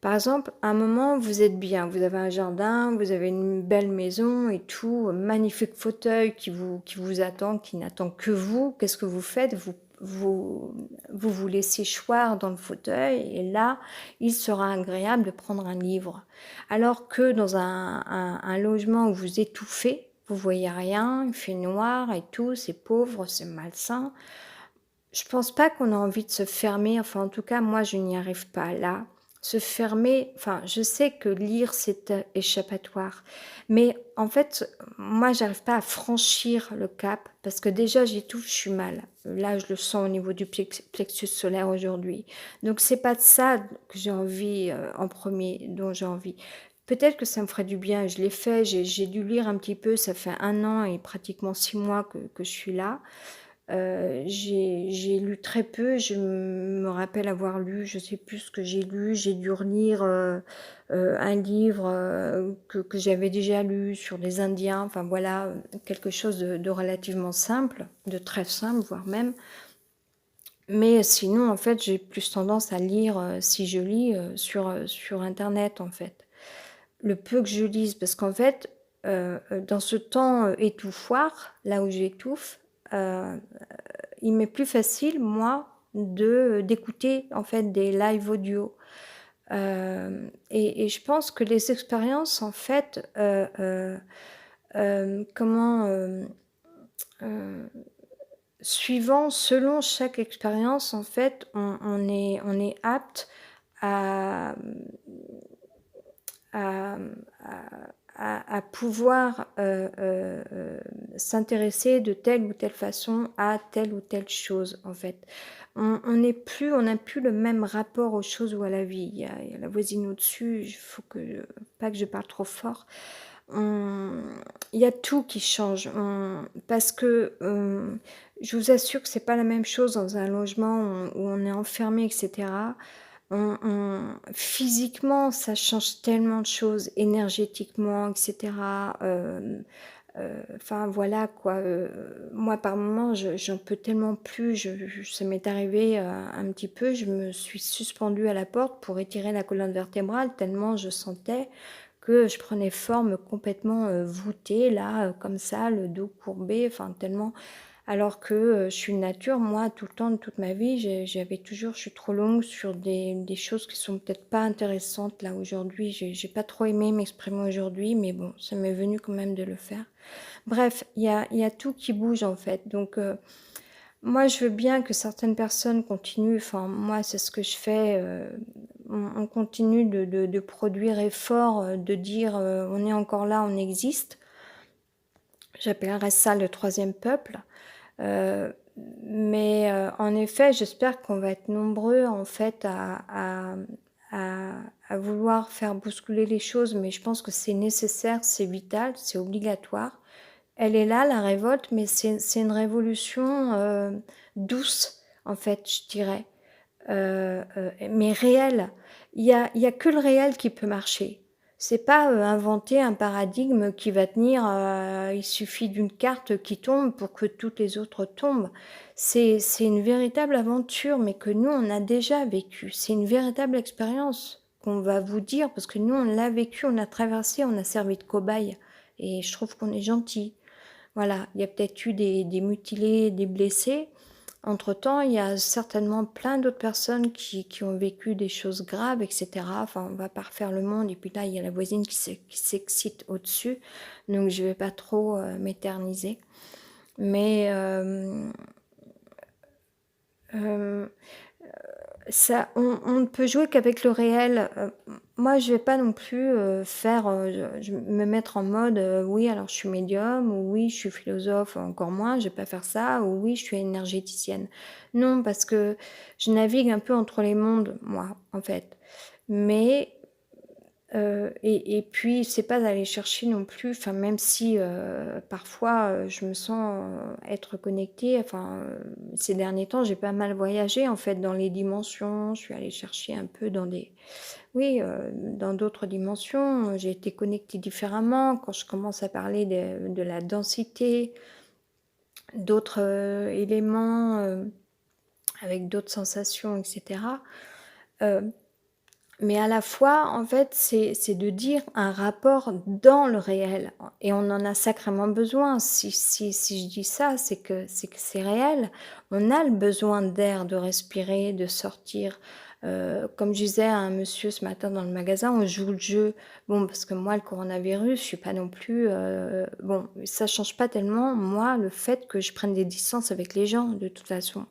Par exemple, à un moment, vous êtes bien, vous avez un jardin, vous avez une belle maison et tout, un magnifique fauteuil qui vous attend, qui n'attend que vous. Qu'est-ce que vous faites? Vous laissez choir dans le fauteuil et là, il sera agréable de prendre un livre. Alors que dans un logement où vous étouffez, vous voyez rien, il fait noir et tout, c'est pauvre, c'est malsain. Je pense pas qu'on a envie de se fermer, enfin en tout cas moi je n'y arrive pas là. Se fermer, enfin je sais que lire c'est, échappatoire, mais en fait, moi j'arrive pas à franchir le cap parce que déjà j'étouffe, je suis mal. Là je le sens au niveau du plexus solaire aujourd'hui. Donc c'est pas de ça que j'ai envie, en premier dont j'ai envie. Peut-être que ça me ferait du bien, je l'ai fait, j'ai dû lire un petit peu, ça fait 1 an et pratiquement 6 mois que je suis là. J'ai lu très peu, je me rappelle avoir lu, je sais plus ce que j'ai lu, j'ai dû relire, un livre, que j'avais déjà lu sur les Indiens, enfin voilà, quelque chose de relativement simple, de très simple voire même. Mais sinon en fait, j'ai plus tendance à lire, si je lis, sur internet en fait. Le peu que je lise parce qu'en fait, dans ce temps, étouffoir, là où j'étouffe, heu il m'est plus facile, moi, d'écouter, en fait, des lives audio. Et je pense que les expériences, en fait, comment, heu, suivant selon chaque expérience, en fait, on est apte à, à, à pouvoir, s'intéresser de telle ou telle façon à telle ou telle chose, en fait. On n'a plus le même rapport aux choses ou à la vie. Il y a la voisine au-dessus, il faut pas que je parle trop fort. On Il y a tout qui change. Parce que, je vous assure que c'est pas la même chose dans un logement où on est enfermé et cetera. Physiquement, ça change tellement de choses, énergétiquement et cetera, enfin voilà quoi, moi par moments j'en peux tellement plus, ça m'est arrivé, un petit peu, je me suis suspendue à la porte pour étirer la colonne vertébrale tellement je sentais que je prenais forme complètement, voûtée là, comme ça, le dos courbé, enfin tellement alors que, je suis de nature, moi, tout le temps de toute ma vie, j'avais toujours je suis trop longue sur des choses qui sont peut-être pas intéressantes là aujourd'hui. J'ai pas trop aimé m'exprimer aujourd'hui, mais bon, ça m'est venu quand même de le faire. Bref, il y a tout qui bouge en fait, donc moi je veux bien que certaines personnes continuent, enfin moi c'est ce que je fais, on continue de produire effort, de dire, «On est encore là, on existe». J'appellerais ça le troisième peuple. Heu, mais en effet, j'espère qu'on va être nombreux, en fait, à vouloir faire bousculer les choses, mais je pense que c'est nécessaire, c'est vital, c'est obligatoire. Elle est là, la révolte, mais c'est une révolution, douce, en fait, je dirais, mais réelle. Il y a que le réel qui peut marcher. C'est pas, inventer un paradigme qui va tenir, il suffit d'une carte qui tombe pour que toutes les autres tombent. C'est une véritable aventure, mais que nous, on a déjà vécue. C'est une véritable expérience qu'on va vous dire, parce que nous, on l'a vécu, on a traversé, on a servi de cobaye et je trouve qu'on est gentil. Voilà, il y a peut-être eu des mutilés, des blessés. Entre-temps, il y a certainement plein d'autres personnes qui ont vécu des choses graves et cetera. Enfin, on va pas refaire le monde et puis là, il y a la voisine qui s'excite au-dessus, donc je vais pas trop, m'éterniser. Mais, hem, Ça on ne peut jouer qu'avec le réel. Moi, je vais pas non plus, faire, je me mettre en mode, «Oui, alors je suis médium» ou «Oui, je suis philosophe», encore moins, je vais pas faire ça ou «Oui, je suis énergéticienne». Non, parce que je navigue un peu entre les mondes, moi, en fait. Mais et puis c'est pas d'aller chercher non plus, enfin même si, parfois, je me sens, être connectée, enfin, ces derniers temps, j'ai pas mal voyagé en fait dans les dimensions. Je suis allée chercher un peu dans des oui, dans d'autres dimensions, j'ai été connectée différemment. Quand je commence à parler de la densité, d'autres, éléments, avec d'autres sensations et cetera, mais à la fois, en fait, c'est de dire un rapport dans le réel et on en a sacrément besoin. Si je dis ça, c'est que c'est réel. On a le besoin d'air, de respirer, de sortir. Comme je disais à un monsieur ce matin dans le magasin, on joue le jeu. Bon, parce que moi, le coronavirus, je suis pas non plus, bon, ça change pas tellement, moi, le fait que je prenne des distances avec les gens, de toute façon.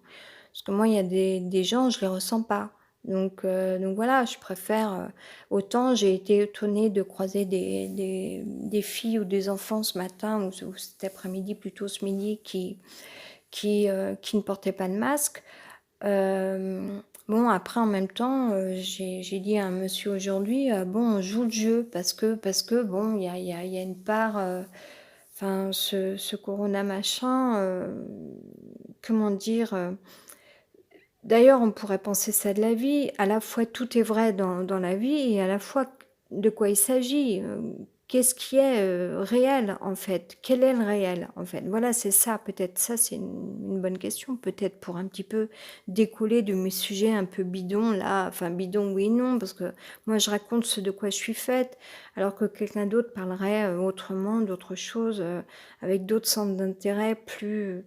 Parce que moi, il y a des gens, je les ressens pas. Donc voilà, je préfère, autant j'ai été étonnée de croiser des filles ou des enfants ce matin ou cet après-midi, plutôt ce midi, qui ne portaient pas de masque. Bon après en même temps, j'ai dit à un monsieur aujourd'hui, «Bon, on joue le jeu» parce que bon, il y a une part, enfin ce corona machin, comment dire? D'ailleurs, on pourrait penser ça de la vie. À la fois, tout est vrai dans la vie et à la fois, de quoi il s'agit? Qu'est-ce qui est, réel, en fait? Quel est le réel, en fait? Voilà, c'est ça, peut-être ça, c'est une bonne question, peut-être pour un petit peu décoller de mes sujets un peu bidons là, enfin bidons oui et non, parce que moi je raconte ce de quoi je suis faite, alors que quelqu'un d'autre parlerait, autrement, d'autres choses, avec d'autres centres d'intérêt plus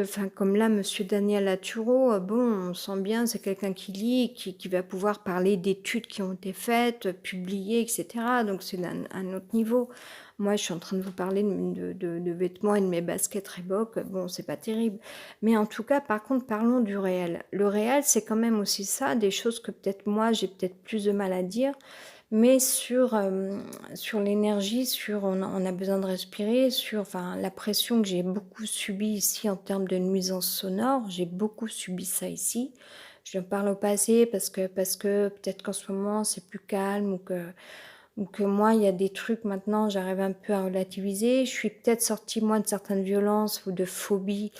enfin, comme là, monsieur Daniel Laturo, bon, on sent bien, c'est quelqu'un qui lit, qui va pouvoir parler d'études qui ont été faites, publiées et cetera, donc c'est d'un un autre niveau. Moi, je suis en train de vous parler de vêtements et de mes baskets Reebok, bon, c'est pas terrible. Mais en tout cas, par contre, parlons du réel. Le réel, c'est quand même aussi ça, des choses que peut-être moi, j'ai peut-être plus de mal à dire, mais sur l'énergie, sur on a besoin de respirer, sur enfin la pression que j'ai beaucoup subie ici en termes de nuisances sonores, j'ai beaucoup subi ça ici. Je parle au passé parce que peut-être qu'en ce moment c'est plus calme ou que moi il y a des trucs maintenant, j'arrive un peu à relativiser. Je suis peut-être sortie moi de certaines violences ou de phobies,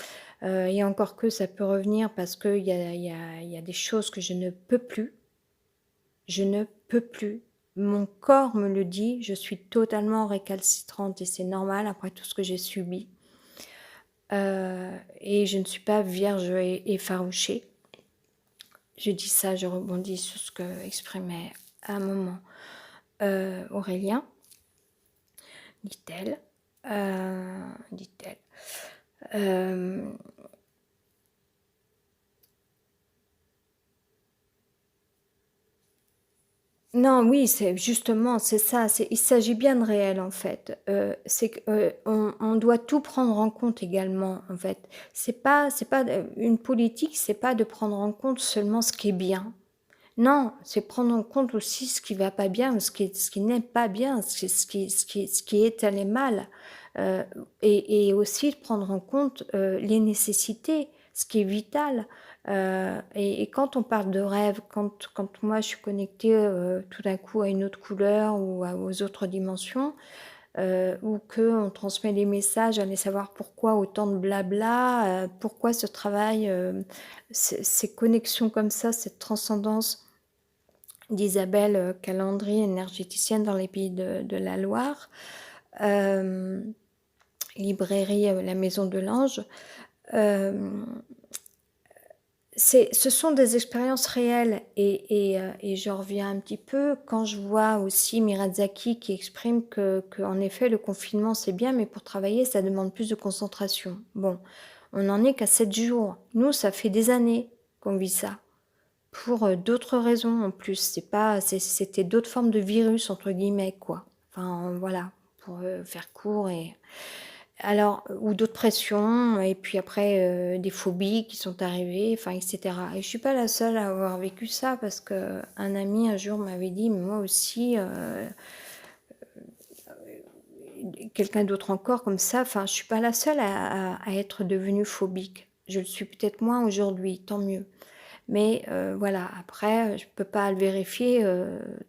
et encore que ça peut revenir parce qu'il y a des choses que je ne peux plus. Je ne peux plus. Mon corps me le dit, je suis totalement récalcitrante et c'est normal après tout ce que j'ai subi. Et je ne suis pas vierge et effarouchée. Je dis ça, je rebondis sur ce que exprimait à un moment Aurélien, dit-elle. Dit-elle. Euh, Non, oui, c'est justement, c'est ça, il s'agit bien de réel, en fait. C'est que, on doit tout prendre en compte également, en fait. C'est pas, une politique, c'est pas de prendre en compte seulement ce qui est bien. Non, c'est prendre en compte aussi ce qui va pas bien, ce qui n'est pas bien, ce qui est allé mal. Heu et aussi de prendre en compte, les nécessités, ce qui est vital. Et quand on parle de rêve, quand moi je suis connectée, tout d'un coup à une autre couleur ou aux autres dimensions, ou qu'on transmet des messages, aller savoir pourquoi autant de blabla, pourquoi ce travail, ces connexions comme ça, cette transcendance d'Isabelle, Calandry, énergéticienne dans les Pays de la Loire, hem, librairie, La Maison de l'Ange. Hem, ce sont des expériences réelles et je reviens un petit peu quand je vois aussi Mirazzaki qui exprime qu'en effet le confinement c'est bien, mais pour travailler ça demande plus de concentration. Bon, on n'en est qu'à 7 jours. Nous, ça fait des années qu'on vit ça. Pour, d'autres raisons en plus, c'était d'autres formes de «virus» entre guillemets quoi. Enfin, voilà, pour, faire court Alors, ou d'autres pressions et puis après, des phobies qui sont arrivées, enfin et cetera et je suis pas la seule à avoir vécu ça parce qu'un ami un jour m'avait dit: «Mais moi aussi, quelqu'un d'autre encore comme ça, enfin je suis pas la seule à être devenue phobique. Je le suis peut-être moins aujourd'hui, tant mieux. Mais voilà, après, je peux pas le vérifier,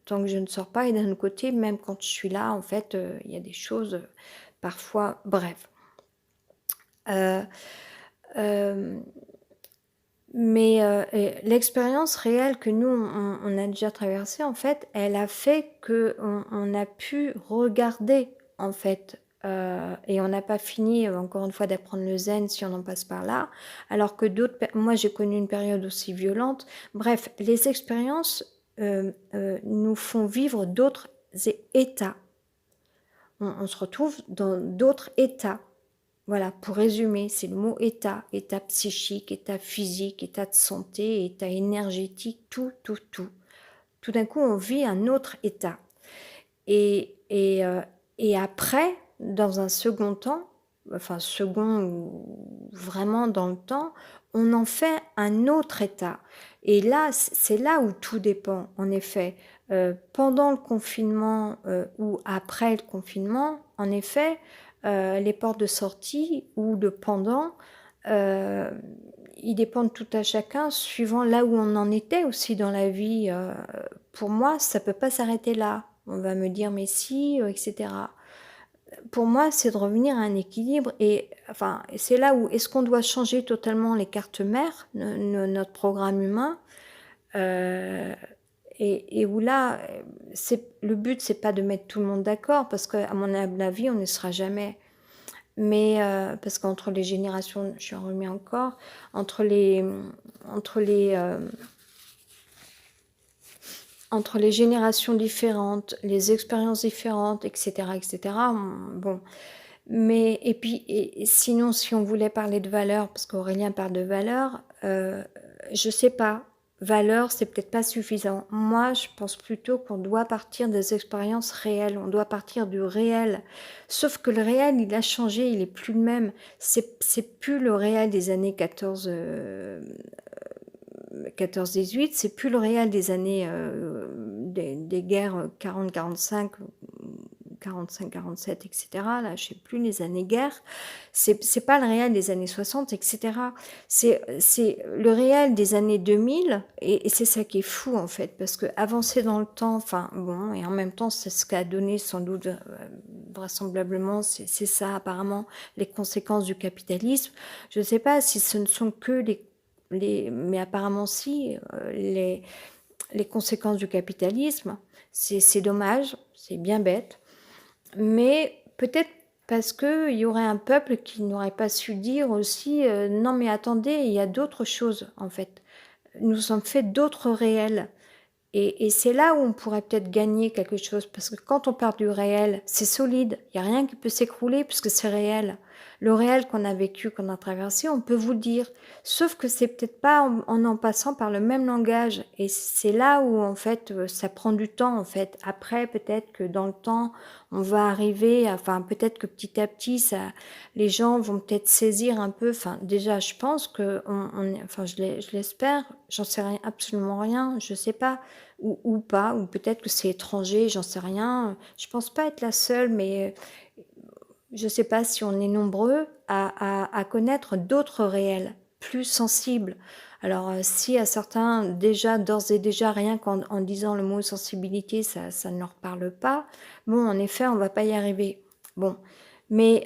tant que je ne sors pas et d'un autre côté, même quand je suis là, en fait, il y a des choses, parfois bref. Heu, hem, mais et l'expérience réelle que nous, on a déjà traversée, en fait, elle a fait qu'on a pu regarder, en fait, et on n'a pas fini, encore une fois, d'apprendre le zen si on en passe par là, alors que d'autres per moi, j'ai connu une période aussi violente. Bref, les expériences, nous font vivre d'autres états. On se retrouve dans d'autres états. Voilà, pour résumer, c'est le mot état, état psychique, état physique, état de santé, état énergétique, tout, tout, tout. Tout d'un coup, on vit un autre état. Et, et, euh, et après, dans un second temps, enfin second ou vraiment dans le temps, on en fait un autre état. Et là, c'est là où tout dépend, en effet. Pendant le confinement ou après le confinement, en effet, les portes de sortie ou de pendant, euh, ils dépendent tout à chacun suivant là où on en était aussi dans la vie. Pour moi, ça peut pas s'arrêter là. On va me dire mais si, etc. Pour moi, c'est de revenir à un équilibre et enfin, c'est là où est-ce qu'on doit changer totalement les cartes mères, notre programme humain, euh, et où là, c'est le but, c'est pas de mettre tout le monde d'accord parce qu'à mon avis, on ne sera jamais. Mais parce qu'entre les générations, je suis en remets encore, entre les, entre les, euh, entre les générations différentes, les expériences différentes, etc., bon. Mais, et puis, et sinon, si on voulait parler de valeurs, parce qu'Aurélien parle de valeurs, je sais pas. Valeurs, c'est peut-être pas suffisant. Moi, je pense plutôt qu'on doit partir des expériences réelles. On doit partir du réel. Sauf que le réel, il a changé, il est plus le même. C'est plus le réel des années 14, 14-18, c'est plus le réel des années des guerres 40-45, 45-47, etc. Là, je sais plus les années guerre. C'est pas le réel des années 60, etc. C'est le réel des années 2000 et c'est ça qui est fou en fait, parce que avancer dans le temps, enfin bon, et en même temps, c'est ce qu'a donné sans doute vraisemblablement, c'est ça apparemment les conséquences du capitalisme. Je ne sais pas si ce ne sont que mais apparemment si, les conséquences du capitalisme, c'est dommage, c'est bien bête, mais peut-être parce qu'il y aurait un peuple qui n'aurait pas su dire aussi non mais attendez, il y a d'autres choses en fait. Nous sommes faits d'autres réels. Et c'est là où on pourrait peut-être gagner quelque chose, parce que quand on parle du réel, c'est solide, il n'y a rien qui peut s'écrouler puisque c'est réel. Le réel qu'on a vécu, qu'on a traversé, on peut vous le dire. Sauf que c'est peut-être pas en passant par le même langage. Et c'est là où, en fait, ça prend du temps, en fait. Après, peut-être que dans le temps, on va arriver, enfin, peut-être que petit à petit, ça, les gens vont peut-être saisir un peu, enfin, déjà, je pense que, enfin, je l'espère, j'en sais rien, absolument rien, je sais pas ou pas, ou peut-être que c'est étranger, j'en sais rien. Je pense pas être la seule, mais je sais pas si on est nombreux à connaître d'autres réels, plus sensibles. Alors, si à certains, déjà, d'ores et déjà, rien qu'en disant le mot sensibilité, ça ne leur parle pas, bon, en effet, on va pas y arriver. Bon. Mais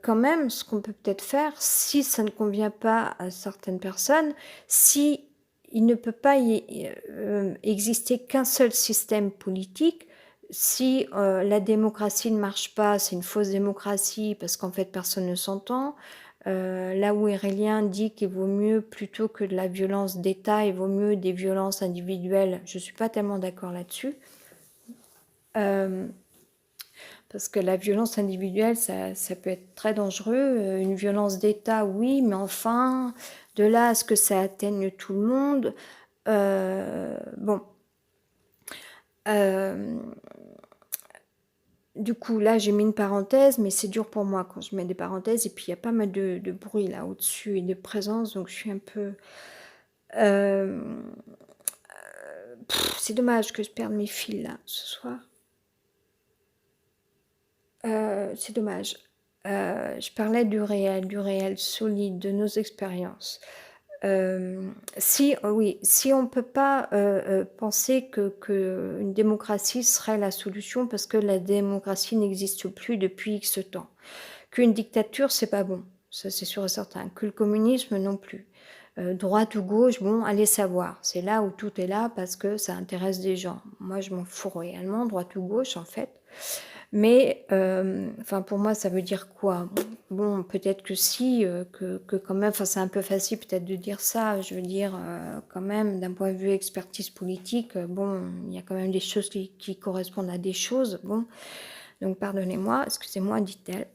quand même, ce qu'on peut peut-être faire, si ça ne convient pas à certaines personnes, si il ne peut pas exister qu'un seul système politique. Si la démocratie ne marche pas, c'est une fausse démocratie parce qu'en fait personne ne s'entend. Là où Aurélien dit qu'il vaut mieux, plutôt que de la violence d'État, il vaut mieux des violences individuelles, je ne suis pas tellement d'accord là-dessus. Parce que la violence individuelle, ça peut être très dangereux. Une violence d'État, oui, mais enfin, de là à ce que ça atteigne tout le monde, bon. Du coup, là, j'ai mis une parenthèse, mais c'est dur pour moi quand je mets des parenthèses et puis il y a pas mal de bruit là au-dessus et de présence, donc je suis un peu, hem, c'est dommage que je perde mes fils là, ce soir. C'est dommage. Je parlais du réel solide, de nos expériences. Si oui, si on peut pas, penser que une démocratie serait la solution parce que la démocratie n'existe plus depuis X temps. Qu'une dictature, c'est pas bon, ça c'est sûr et certain. Que le communisme non plus. Droite ou gauche, bon, allez savoir. C'est là où tout est là parce que ça intéresse des gens. Moi, je m'en fous réellement, droite ou gauche, en fait. Mais, enfin, pour moi, ça veut dire quoi? Bon, peut-être que si, que quand même, enfin, c'est un peu facile peut-être de dire ça. Je veux dire, quand même, d'un point de vue expertise politique, bon, il y a quand même des choses qui correspondent à des choses. Bon, donc pardonnez-moi, excusez-moi, dit-elle.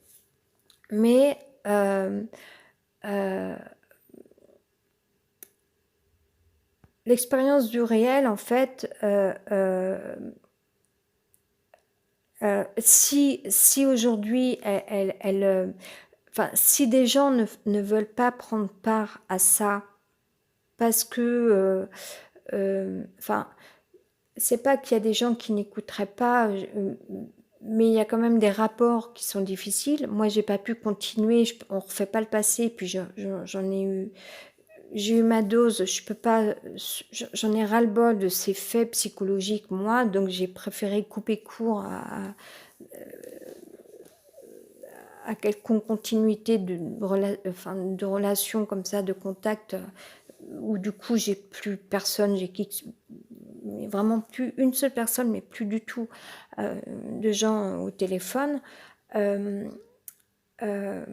Mais, heu, l'expérience du réel, en fait, si aujourd'hui enfin, si des gens ne veulent pas prendre part à ça parce que, enfin, c'est pas qu'il y a des gens qui n'écouteraient pas, mais il y a quand même des rapports qui sont difficiles. Moi, j'ai pas pu continuer, on refait pas le passé, puis j'en ai eu j'ai eu ma dose, je peux pas, j'en ai ras-le-bol de ces faits psychologiques, moi, donc j'ai préféré couper court à quelconque continuité enfin, de relation comme ça, de contact, où du coup j'ai plus personne, mais vraiment plus une seule personne, mais plus du tout de gens au téléphone. Euh, euh,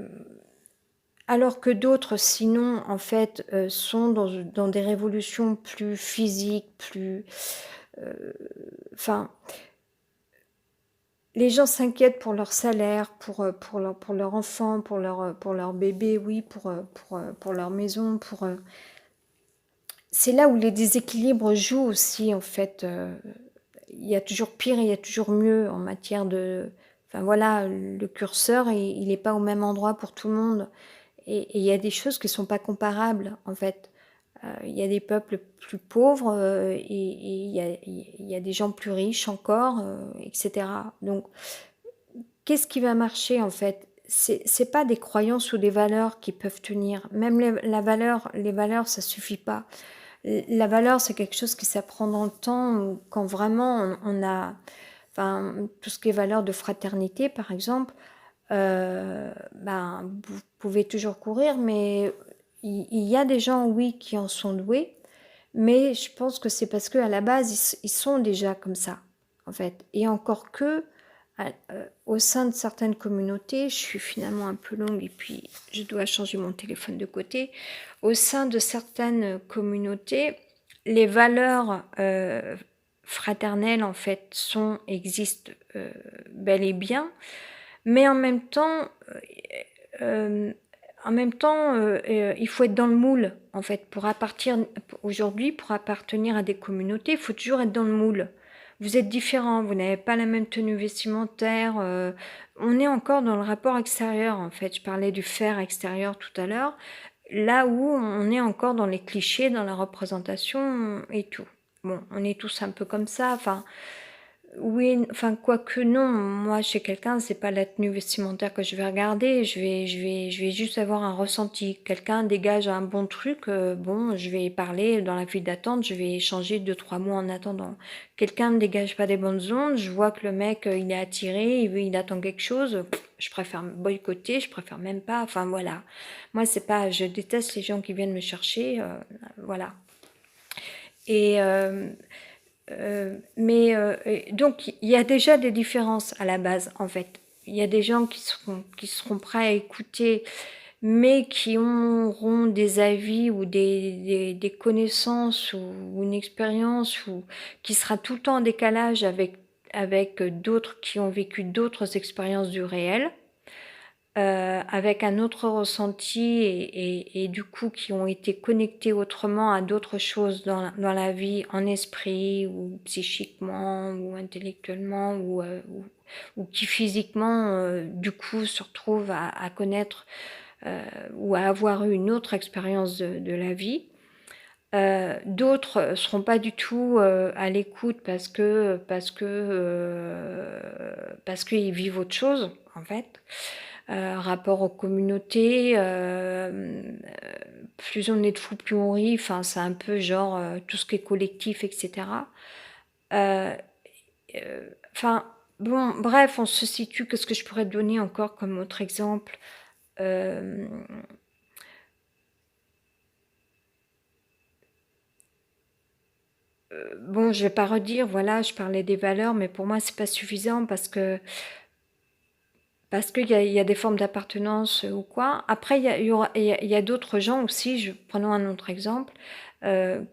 alors que d'autres, sinon, en fait, sont dans des révolutions plus physiques, plus... Enfin, les gens s'inquiètent pour leur salaire, pour leur enfant, pour leur bébé, oui, pour leur maison. C'est là où les déséquilibres jouent aussi, en fait. Il y a toujours pire et il y a toujours mieux en matière de... Enfin voilà, le curseur, il n'est pas au même endroit pour tout le monde. Et il y a des choses qui ne sont pas comparables, en fait. Il y a des peuples plus pauvres il y a des gens plus riches encore, etc. Donc, qu'est-ce qui va marcher en fait? C'est pas des croyances ou des valeurs qui peuvent tenir. Même les valeurs, ça suffit pas. La valeur, c'est quelque chose qui s'apprend dans le temps, quand vraiment on a, enfin, tout ce qui est valeur de fraternité, par exemple, ben, vous pouvez toujours courir, mais il y a des gens, oui, qui en sont doués, mais je pense que c'est parce qu'à la base, ils sont déjà comme ça, en fait. Et encore que, au sein de certaines communautés, je suis finalement un peu longue et puis je dois changer mon téléphone de côté, au sein de certaines communautés, les valeurs fraternelles, en fait, existent bel et bien, mais euh, en même temps, il faut être dans le moule, en fait. Aujourd'hui, pour appartenir à des communautés, il faut toujours être dans le moule. Vous êtes différent, vous n'avez pas la même tenue vestimentaire. On est encore dans le rapport extérieur, en fait. Je parlais du faire extérieur tout à l'heure. Là où on est encore dans les clichés, dans la représentation et tout. Bon, on est tous un peu comme ça. Enfin, oui, enfin, quoique non, moi chez quelqu'un, c'est pas la tenue vestimentaire que je vais regarder, je vais juste avoir un ressenti. Quelqu'un dégage un bon truc, bon, je vais parler dans la file d'attente, je vais échanger deux, trois mots en attendant. Quelqu'un ne dégage pas des bonnes ondes, je vois que le mec, il est attiré, il attend quelque chose, je préfère boycotter, je préfère même pas, enfin voilà. Moi, c'est pas, je déteste les gens qui viennent me chercher, voilà. Et, donc, il y a déjà des différences à la base, en fait. Il y a des gens qui seront prêts à écouter, mais qui auront des avis ou des connaissances ou une expérience ou qui sera tout le temps en décalage avec d'autres qui ont vécu d'autres expériences du réel. avec un autre ressenti et du coup qui ont été connectés autrement à d'autres choses dans la vie, en esprit ou psychiquement ou intellectuellement ou qui physiquement, du coup, se retrouvent à connaître ou à avoir eu une autre expérience de la vie. D'autres seront pas du tout à l'écoute parce qu'ils vivent autre chose en fait. Rapport aux communautés, plus on est de fous, plus on rit. Enfin, c'est un peu genre tout ce qui est collectif, etc. Euh, Enfin, bon, bref, on se situe. Qu'est-ce que je pourrais te donner encore comme autre exemple? Euh, bon, je vais pas redire, voilà, je parlais des valeurs, mais pour moi, c'est pas suffisant parce qu'il y a des formes d'appartenance ou quoi. Après, il y a d'autres gens aussi, prenons un autre exemple,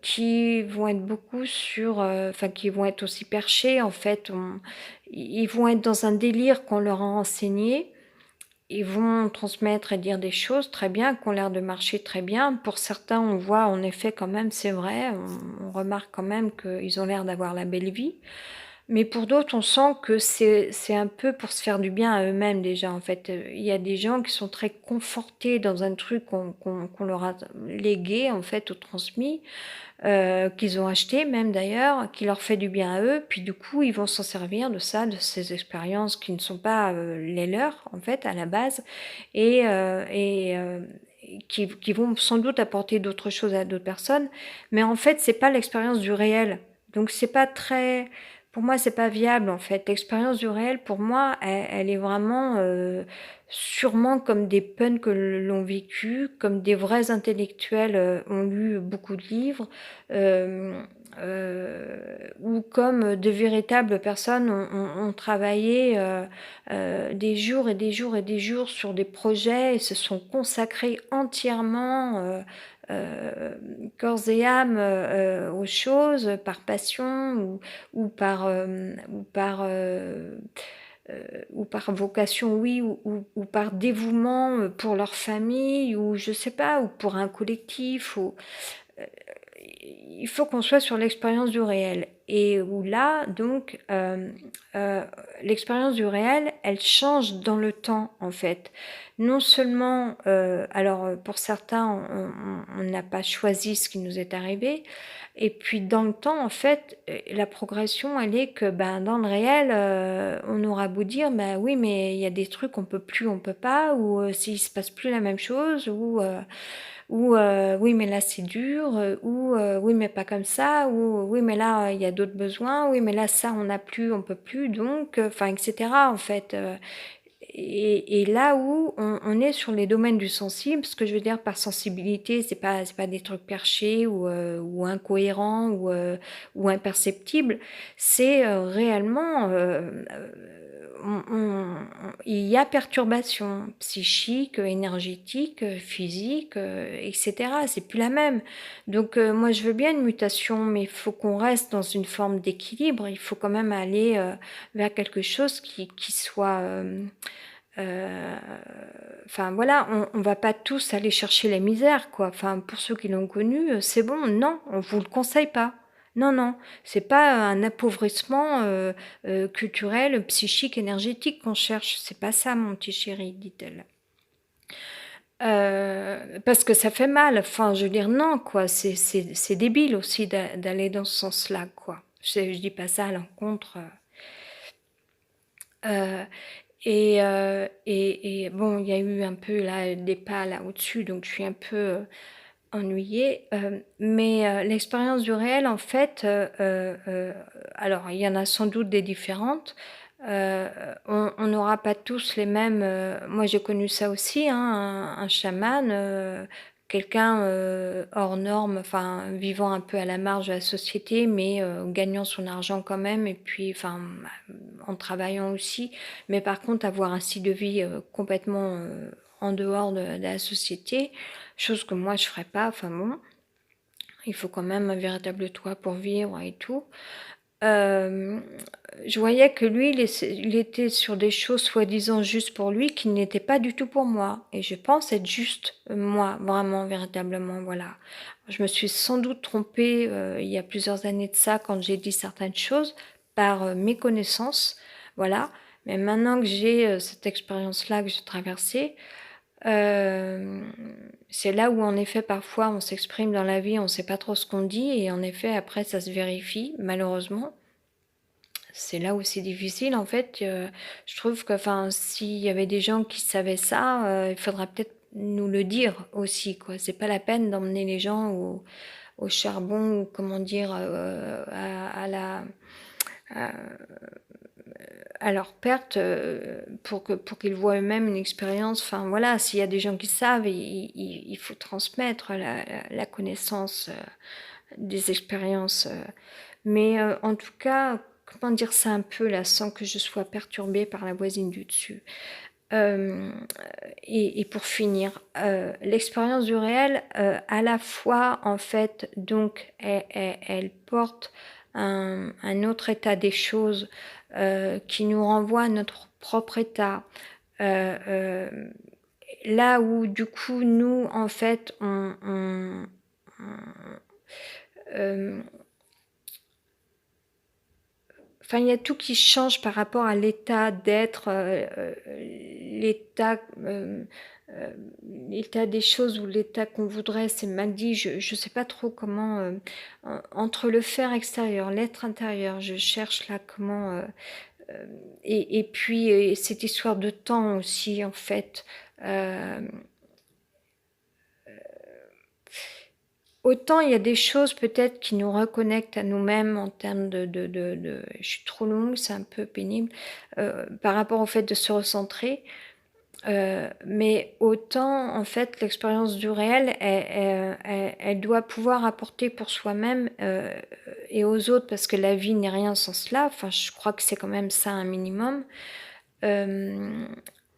qui vont être beaucoup sur, enfin, qui vont être aussi perchés, en fait. Ils vont être dans un délire qu'on leur a enseigné. Ils vont transmettre et dire des choses très bien, qui ont l'air de marcher très bien. Pour certains, on voit en effet quand même, c'est vrai, on remarque quand même qu'ils ont l'air d'avoir la belle vie. Mais pour d'autres, on sent que c'est un peu pour se faire du bien à eux-mêmes déjà. En fait, il y a des gens qui sont très confortés dans un truc qu'on leur a légué en fait ou transmis, qu'ils ont acheté même d'ailleurs, qui leur fait du bien à eux. Puis du coup, ils vont s'en servir de ça, de ces expériences qui ne sont pas les leurs en fait à la base, et qui vont sans doute apporter d'autres choses à d'autres personnes. Mais en fait, c'est pas l'expérience du réel. Donc c'est pas très, pour moi, c'est pas viable en fait. L'expérience du réel, pour moi, elle est vraiment sûrement comme des punks que l'ont vécu, comme des vrais intellectuels ont lu beaucoup de livres, euh, ou comme de véritables personnes ont travaillé des jours et des jours et des jours sur des projets et se sont consacrés entièrement corps et âme aux choses par passion ou par vocation, oui, ou par dévouement pour leur famille, ou je sais pas, ou pour un collectif. Il faut qu'on soit sur l'expérience du réel. Et où là, donc, euh, l'expérience du réel, elle change dans le temps, en fait. Non seulement, alors pour certains, on n'a pas choisi ce qui nous est arrivé, et puis dans le temps, en fait, la progression, elle est que ben, dans le réel, on aura beau dire, ben oui, mais il y a des trucs on peut plus, on peut pas, ou s'il se passe plus la même chose, ou oui mais là c'est dur, ou oui mais pas comme ça, ou oui mais là il y a d'autres besoins, oui mais là ça on n'a plus, on peut plus, donc enfin etc. en fait. Et là où on est sur les domaines du sensible, ce que je veux dire par sensibilité, c'est pas des trucs perchés ou incohérents ou imperceptibles, c'est réellement il y a perturbation psychique, énergétique, physique, etc. C'est plus la même. Donc moi je veux bien une mutation, mais il faut qu'on reste dans une forme d'équilibre. Il faut quand même aller vers quelque chose qui soit euh, enfin voilà, on va pas tous aller chercher la misère, quoi. Enfin, pour ceux qui l'ont connu, c'est bon, non, on vous le conseille pas. Non, non, c'est pas un appauvrissement culturel, psychique, énergétique qu'on cherche. C'est pas ça, mon petit chéri, dit-elle. Parce que ça fait mal. Enfin, je veux dire, non, quoi. C'est débile aussi d'aller dans ce sens-là, quoi. Je dis pas ça à l'encontre. Euh, et bon, il y a eu un peu là des pas là au-dessus, donc je suis un peu ennuyée. Mais l'expérience du réel, en fait, alors il y en a sans doute des différentes. Euh, on n'aura pas tous les mêmes. Moi, j'ai connu ça aussi, hein, un chaman, quelqu'un hors norme, enfin vivant un peu à la marge de la société, mais gagnant son argent quand même, et puis, enfin, en travaillant aussi. Mais par contre, avoir un style de vie complètement en dehors de la société, chose que moi je ferais pas. Enfin bon, il faut quand même un véritable toit pour vivre et tout. hem, je voyais que lui, il était sur des choses soi-disant justes pour lui, qui n'étaient pas du tout pour moi et je pense être juste, moi, vraiment, véritablement, voilà. Je me suis sans doute trompée, il y a plusieurs années de ça, quand j'ai dit certaines choses par, méconnaissance, voilà. Mais maintenant que j'ai, cette expérience-là que j'ai traversée, Hem, c'est là où en effet parfois on s'exprime dans la vie, on sait pas trop ce qu'on dit et en effet après ça se vérifie malheureusement. C'est là où c'est difficile en fait, je trouve que enfin s'il y avait des gens qui savaient ça, il faudra peut-être nous le dire aussi quoi. C'est pas la peine d'emmener les gens au charbon ou comment dire, à la à à leur perte, pour qu'ils voient eux-mêmes une expérience. Enfin voilà, s'il y a des gens qui savent, il faut transmettre la connaissance des expériences. Mais en tout cas, comment dire ça un peu là, sans que je sois perturbée par la voisine du dessus. Euh, et pour finir, l'expérience du réel, à la fois en fait, donc elle porte un autre état des choses qui nous renvoie à notre propre état. Euh, euh, Là où du coup nous en fait euh, enfin, il y a tout qui change par rapport à l'état d'être, l'état, euh, l'état des choses ou l'état qu'on voudrait, c'est mal dit. Je ne sais pas trop comment, entre le faire extérieur, l'être intérieur, je cherche là comment, et puis cette histoire de temps aussi, en fait. Euh, Autant il y a des choses peut-être qui nous reconnectent à nous-mêmes en termes je suis trop longue, c'est un peu pénible, par rapport au fait de se recentrer. Mais autant en fait l'expérience du réel, elle doit pouvoir apporter pour soi-même et aux autres, parce que la vie n'est rien sans cela. Enfin, je crois que c'est quand même ça un minimum.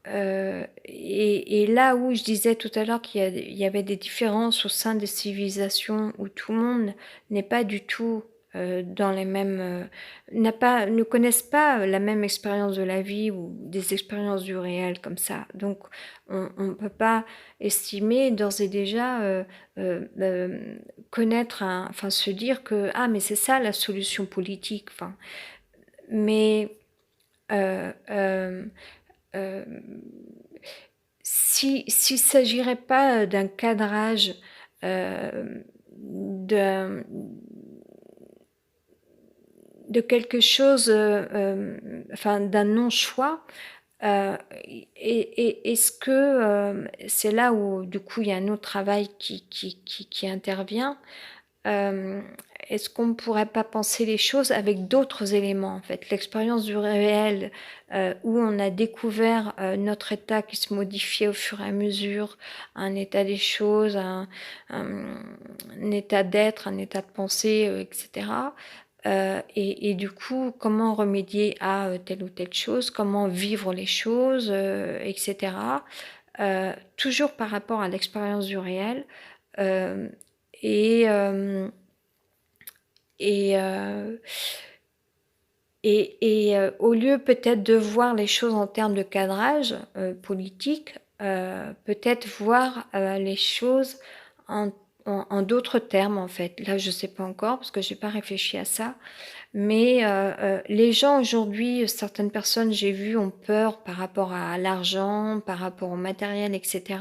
Euh, et là où je disais tout à l'heure qu'il y avait des différences au sein des civilisations où tout le monde n'est pas du tout dans les mêmes, ne connaissent pas la même expérience de la vie ou des expériences du réel comme ça. Donc on ne peut pas estimer d'ores et déjà connaître, enfin se dire que ah mais c'est ça la solution politique. Enfin, mais euh, euh, euh, s'il s'agirait pas d'un cadrage, de, de quelque chose, enfin d'un non-choix, est-ce que c'est là où du coup il y a un autre travail qui intervient. Euh, Est-ce qu'on ne pourrait pas penser les choses avec d'autres éléments en fait? L'expérience du réel, où on a découvert notre état qui se modifiait au fur et à mesure, un état des choses, un état d'être, un état de pensée, etc. Et du coup, comment remédier à telle ou telle chose, comment vivre les choses, etc. Toujours par rapport à l'expérience du réel. Euh, et, euh, et, euh, au lieu peut-être de voir les choses en termes de cadrage politique, peut-être voir les choses en, en d'autres termes en fait. Là, je ne sais pas encore parce que j'ai pas réfléchi à ça. Mais les gens aujourd'hui, certaines personnes, j'ai vu, ont peur par rapport à l'argent, par rapport au matériel, etc.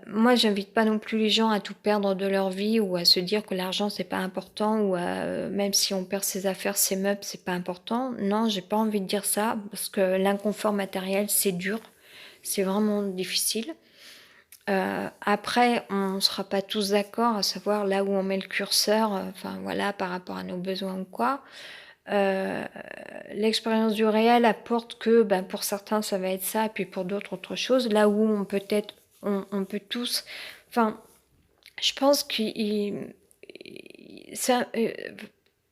Moi, j'invite pas non plus les gens à tout perdre de leur vie ou à se dire que l'argent c'est pas important ou même si on perd ses affaires, ses meubles, c'est pas important. Non, j'ai pas envie de dire ça parce que l'inconfort matériel c'est dur, c'est vraiment difficile. Après, on sera pas tous d'accord à savoir là où on met le curseur, enfin voilà, par rapport à nos besoins ou quoi. Euh, L'expérience du réel apporte que ben, pour certains ça va être ça et puis pour d'autres autre chose. Là où on peut être, on peut tous, enfin, je pense qu'il ça,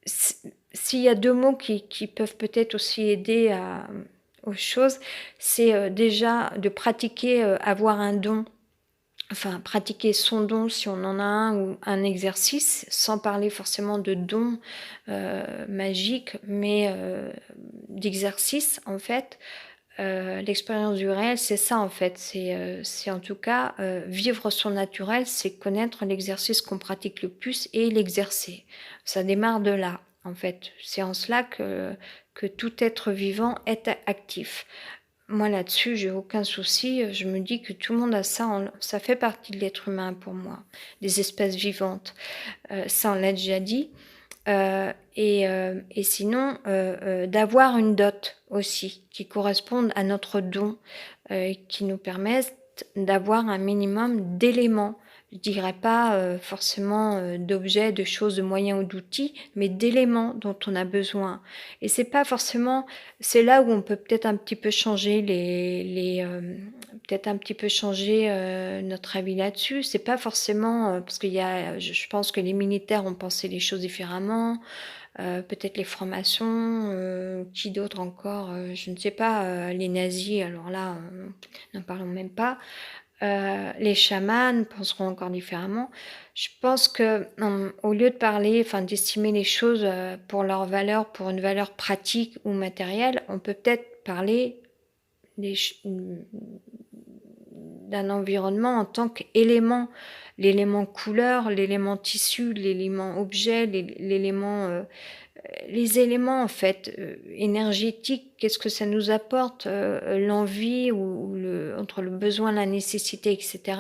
s'il y a deux mots qui peuvent peut-être aussi aider aux choses, c'est déjà de pratiquer avoir un don enfin pratiquer son don si on en a un ou un exercice, sans parler forcément de don, magique, mais d'exercice en fait. L'expérience du réel, c'est ça en fait, c'est en tout cas, vivre son naturel, c'est connaître l'exercice qu'on pratique le plus et l'exercer. Ça démarre de là, en fait. C'est en cela que tout être vivant est actif. Moi là-dessus, j'ai aucun souci, je me dis que tout le monde a ça ça fait partie de l'être humain pour moi, des espèces vivantes. Ça on l'a déjà dit. Et sinon, d'avoir une dot aussi qui corresponde à notre don, qui nous permette d'avoir un minimum d'éléments. Je dirais pas, forcément, d'objets, de choses, de moyens ou d'outils, mais d'éléments dont on a besoin. Et c'est pas forcément c'est là où on peut peut-être un petit peu changer peut-être un petit peu changer, notre avis là-dessus. C'est pas forcément, parce qu'il y a je pense que les militaires ont pensé les choses différemment, peut-être les francs-maçons, qui d'autre encore? Je ne sais pas, les nazis, alors là, n'en parlons même pas. Les chamans penseront encore différemment. Je pense que, au lieu de parler, enfin d'estimer les choses, pour leur valeur, pour une valeur pratique ou matérielle, on peut peut-être parler des d'un environnement en tant qu'élément, l'élément couleur, l'élément tissu, l'élément objet, l'élément, les éléments en fait énergétiques, qu'est-ce que ça nous apporte, l'envie ou entre le besoin, la nécessité, etc.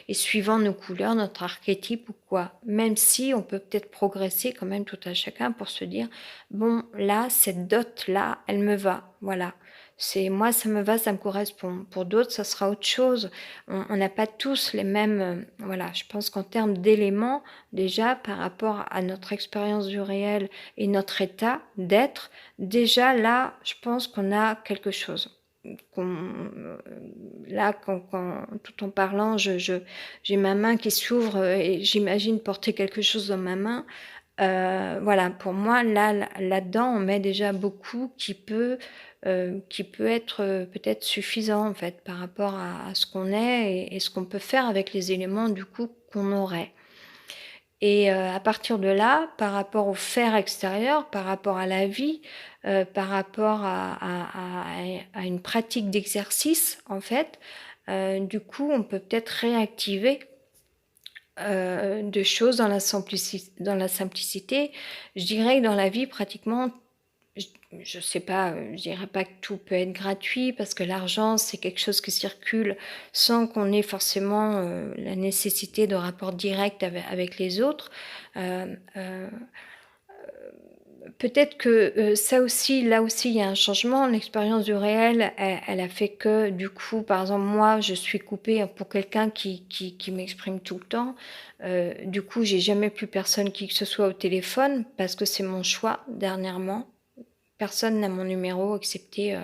Et suivant nos couleurs, notre archétype ou quoi. Même si on peut peut-être progresser quand même tout à chacun pour se dire, bon là, cette dot-là, elle me va, voilà. C'est moi, ça me va, ça me correspond. Pour d'autres, ça sera autre chose. On n'a pas tous les mêmes. Voilà, je pense qu'en termes d'éléments, déjà par rapport à notre expérience du réel et notre état d'être, déjà là, je pense qu'on a quelque chose. Là, tout en parlant, j'ai ma main qui s'ouvre et j'imagine porter quelque chose dans ma main. Voilà, pour moi, là-dedans, on met déjà beaucoup qui peut être peut-être suffisant en fait par rapport à ce qu'on est et ce qu'on peut faire avec les éléments du coup qu'on aurait. Et à partir de là, par rapport au faire extérieur, par rapport à la vie, par rapport à une pratique d'exercice, en fait, du coup, on peut peut-être réactiver de choses dans la simplicité. Je dirais que dans la vie, pratiquement, je sais pas, je dirais pas que tout peut être gratuit parce que l'argent, c'est quelque chose qui circule sans qu'on ait forcément la nécessité de rapport direct avec les autres. Euh, euh, Peut-être que ça aussi, là aussi, il y a un changement. L'expérience du réel, elle a fait que, du coup, par exemple, moi, je suis coupée pour quelqu'un qui m'exprime tout le temps. Du coup, j'ai jamais plus personne qui que ce soit au téléphone parce que c'est mon choix dernièrement. Personne n'a mon numéro excepté,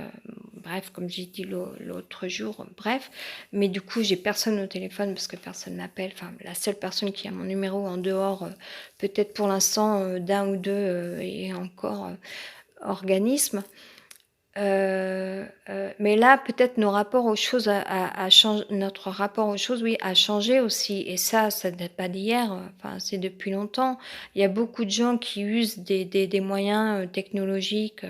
bref, comme j'ai dit l'autre jour, bref. Mais du coup, j'ai personne au téléphone parce que personne n'appelle. Enfin, la seule personne qui a mon numéro en dehors, peut-être pour l'instant, d'un ou deux et encore organismes. Mais là, peut-être nos rapports aux choses notre rapport aux choses, oui, a changé aussi. Et ça date pas d'hier. Enfin, c'est depuis longtemps. Il y a beaucoup de gens qui usent des moyens technologiques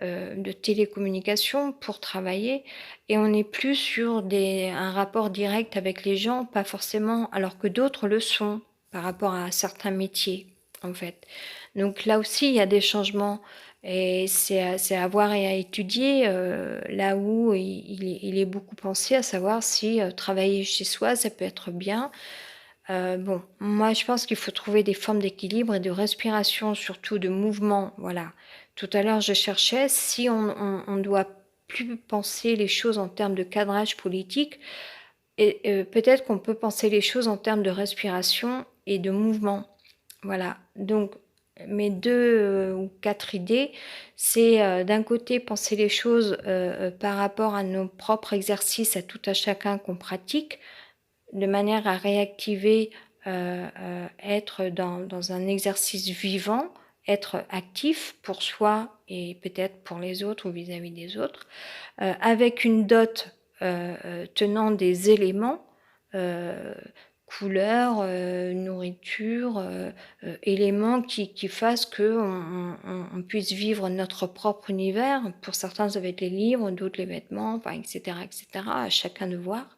de télécommunication pour travailler, et on n'est plus sur un rapport direct avec les gens, pas forcément, alors que d'autres le sont par rapport à certains métiers, en fait. Donc là aussi, il y a des changements. Et c'est à voir et à étudier, là où il est beaucoup pensé, à savoir si travailler chez soi, ça peut être bien. Bon, moi je pense qu'il faut trouver des formes d'équilibre et de respiration, surtout de mouvement. Voilà. Tout à l'heure, je cherchais si on doit plus penser les choses en termes de cadrage politique, et peut-être qu'on peut penser les choses en termes de respiration et de mouvement. Voilà. Donc, mes deux ou quatre idées, c'est d'un côté penser les choses par rapport à nos propres exercices, à tout à chacun qu'on pratique, de manière à réactiver, être dans un exercice vivant, être actif pour soi et peut-être pour les autres ou vis-à-vis des autres, avec une dot tenant des éléments heu, couleurs, nourriture, éléments qui fassent qu'on puisse vivre notre propre univers. Pour certains, ça va être les livres, d'autres les vêtements, enfin et cetera, à chacun de voir.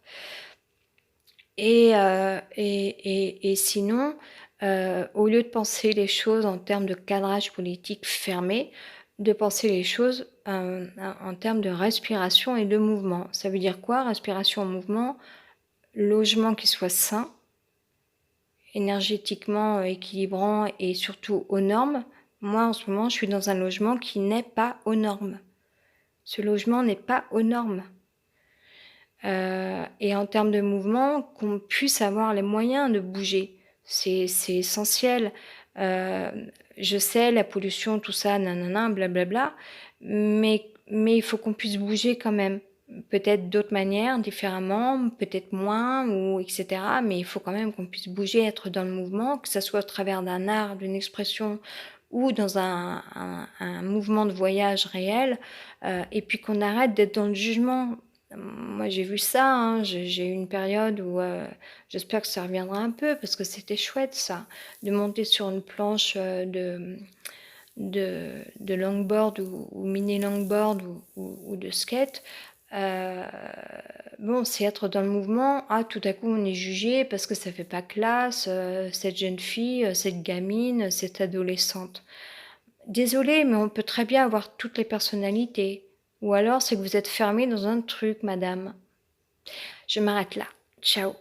Et sinon, au lieu de penser les choses en termes de cadrage politique fermé, de penser les choses, en termes de respiration et de mouvement. Ça veut dire quoi? Respiration, mouvement, logement qui soit sain, énergétiquement, équilibrant et surtout aux normes. Moi, en ce moment, je suis dans un logement qui n'est pas aux normes. Ce logement n'est pas aux normes. Et en termes de mouvement, qu'on puisse avoir les moyens de bouger. C'est essentiel. Je sais, la pollution, tout ça, nanana, blablabla, mais il faut qu'on puisse bouger quand même. Peut-être d'autres manières, différemment, peut-être moins, ou etc. Mais il faut quand même qu'on puisse bouger, être dans le mouvement, que ça soit au travers d'un art, d'une expression, ou dans un mouvement de voyage réel, et puis qu'on arrête d'être dans le jugement. Moi, j'ai vu ça, hein, j'ai eu une période où, j'espère que ça reviendra un peu parce que c'était chouette ça, de monter sur une planche, de longboard ou mini longboard ou de skate. Heu, bon, c'est être dans le mouvement. Ah, tout à coup, on est jugé parce que ça fait pas classe, cette jeune fille, cette gamine, cette adolescente. Désolée, mais on peut très bien avoir toutes les personnalités. Ou alors c'est que vous êtes fermée dans un truc, madame. Je m'arrête là. Ciao.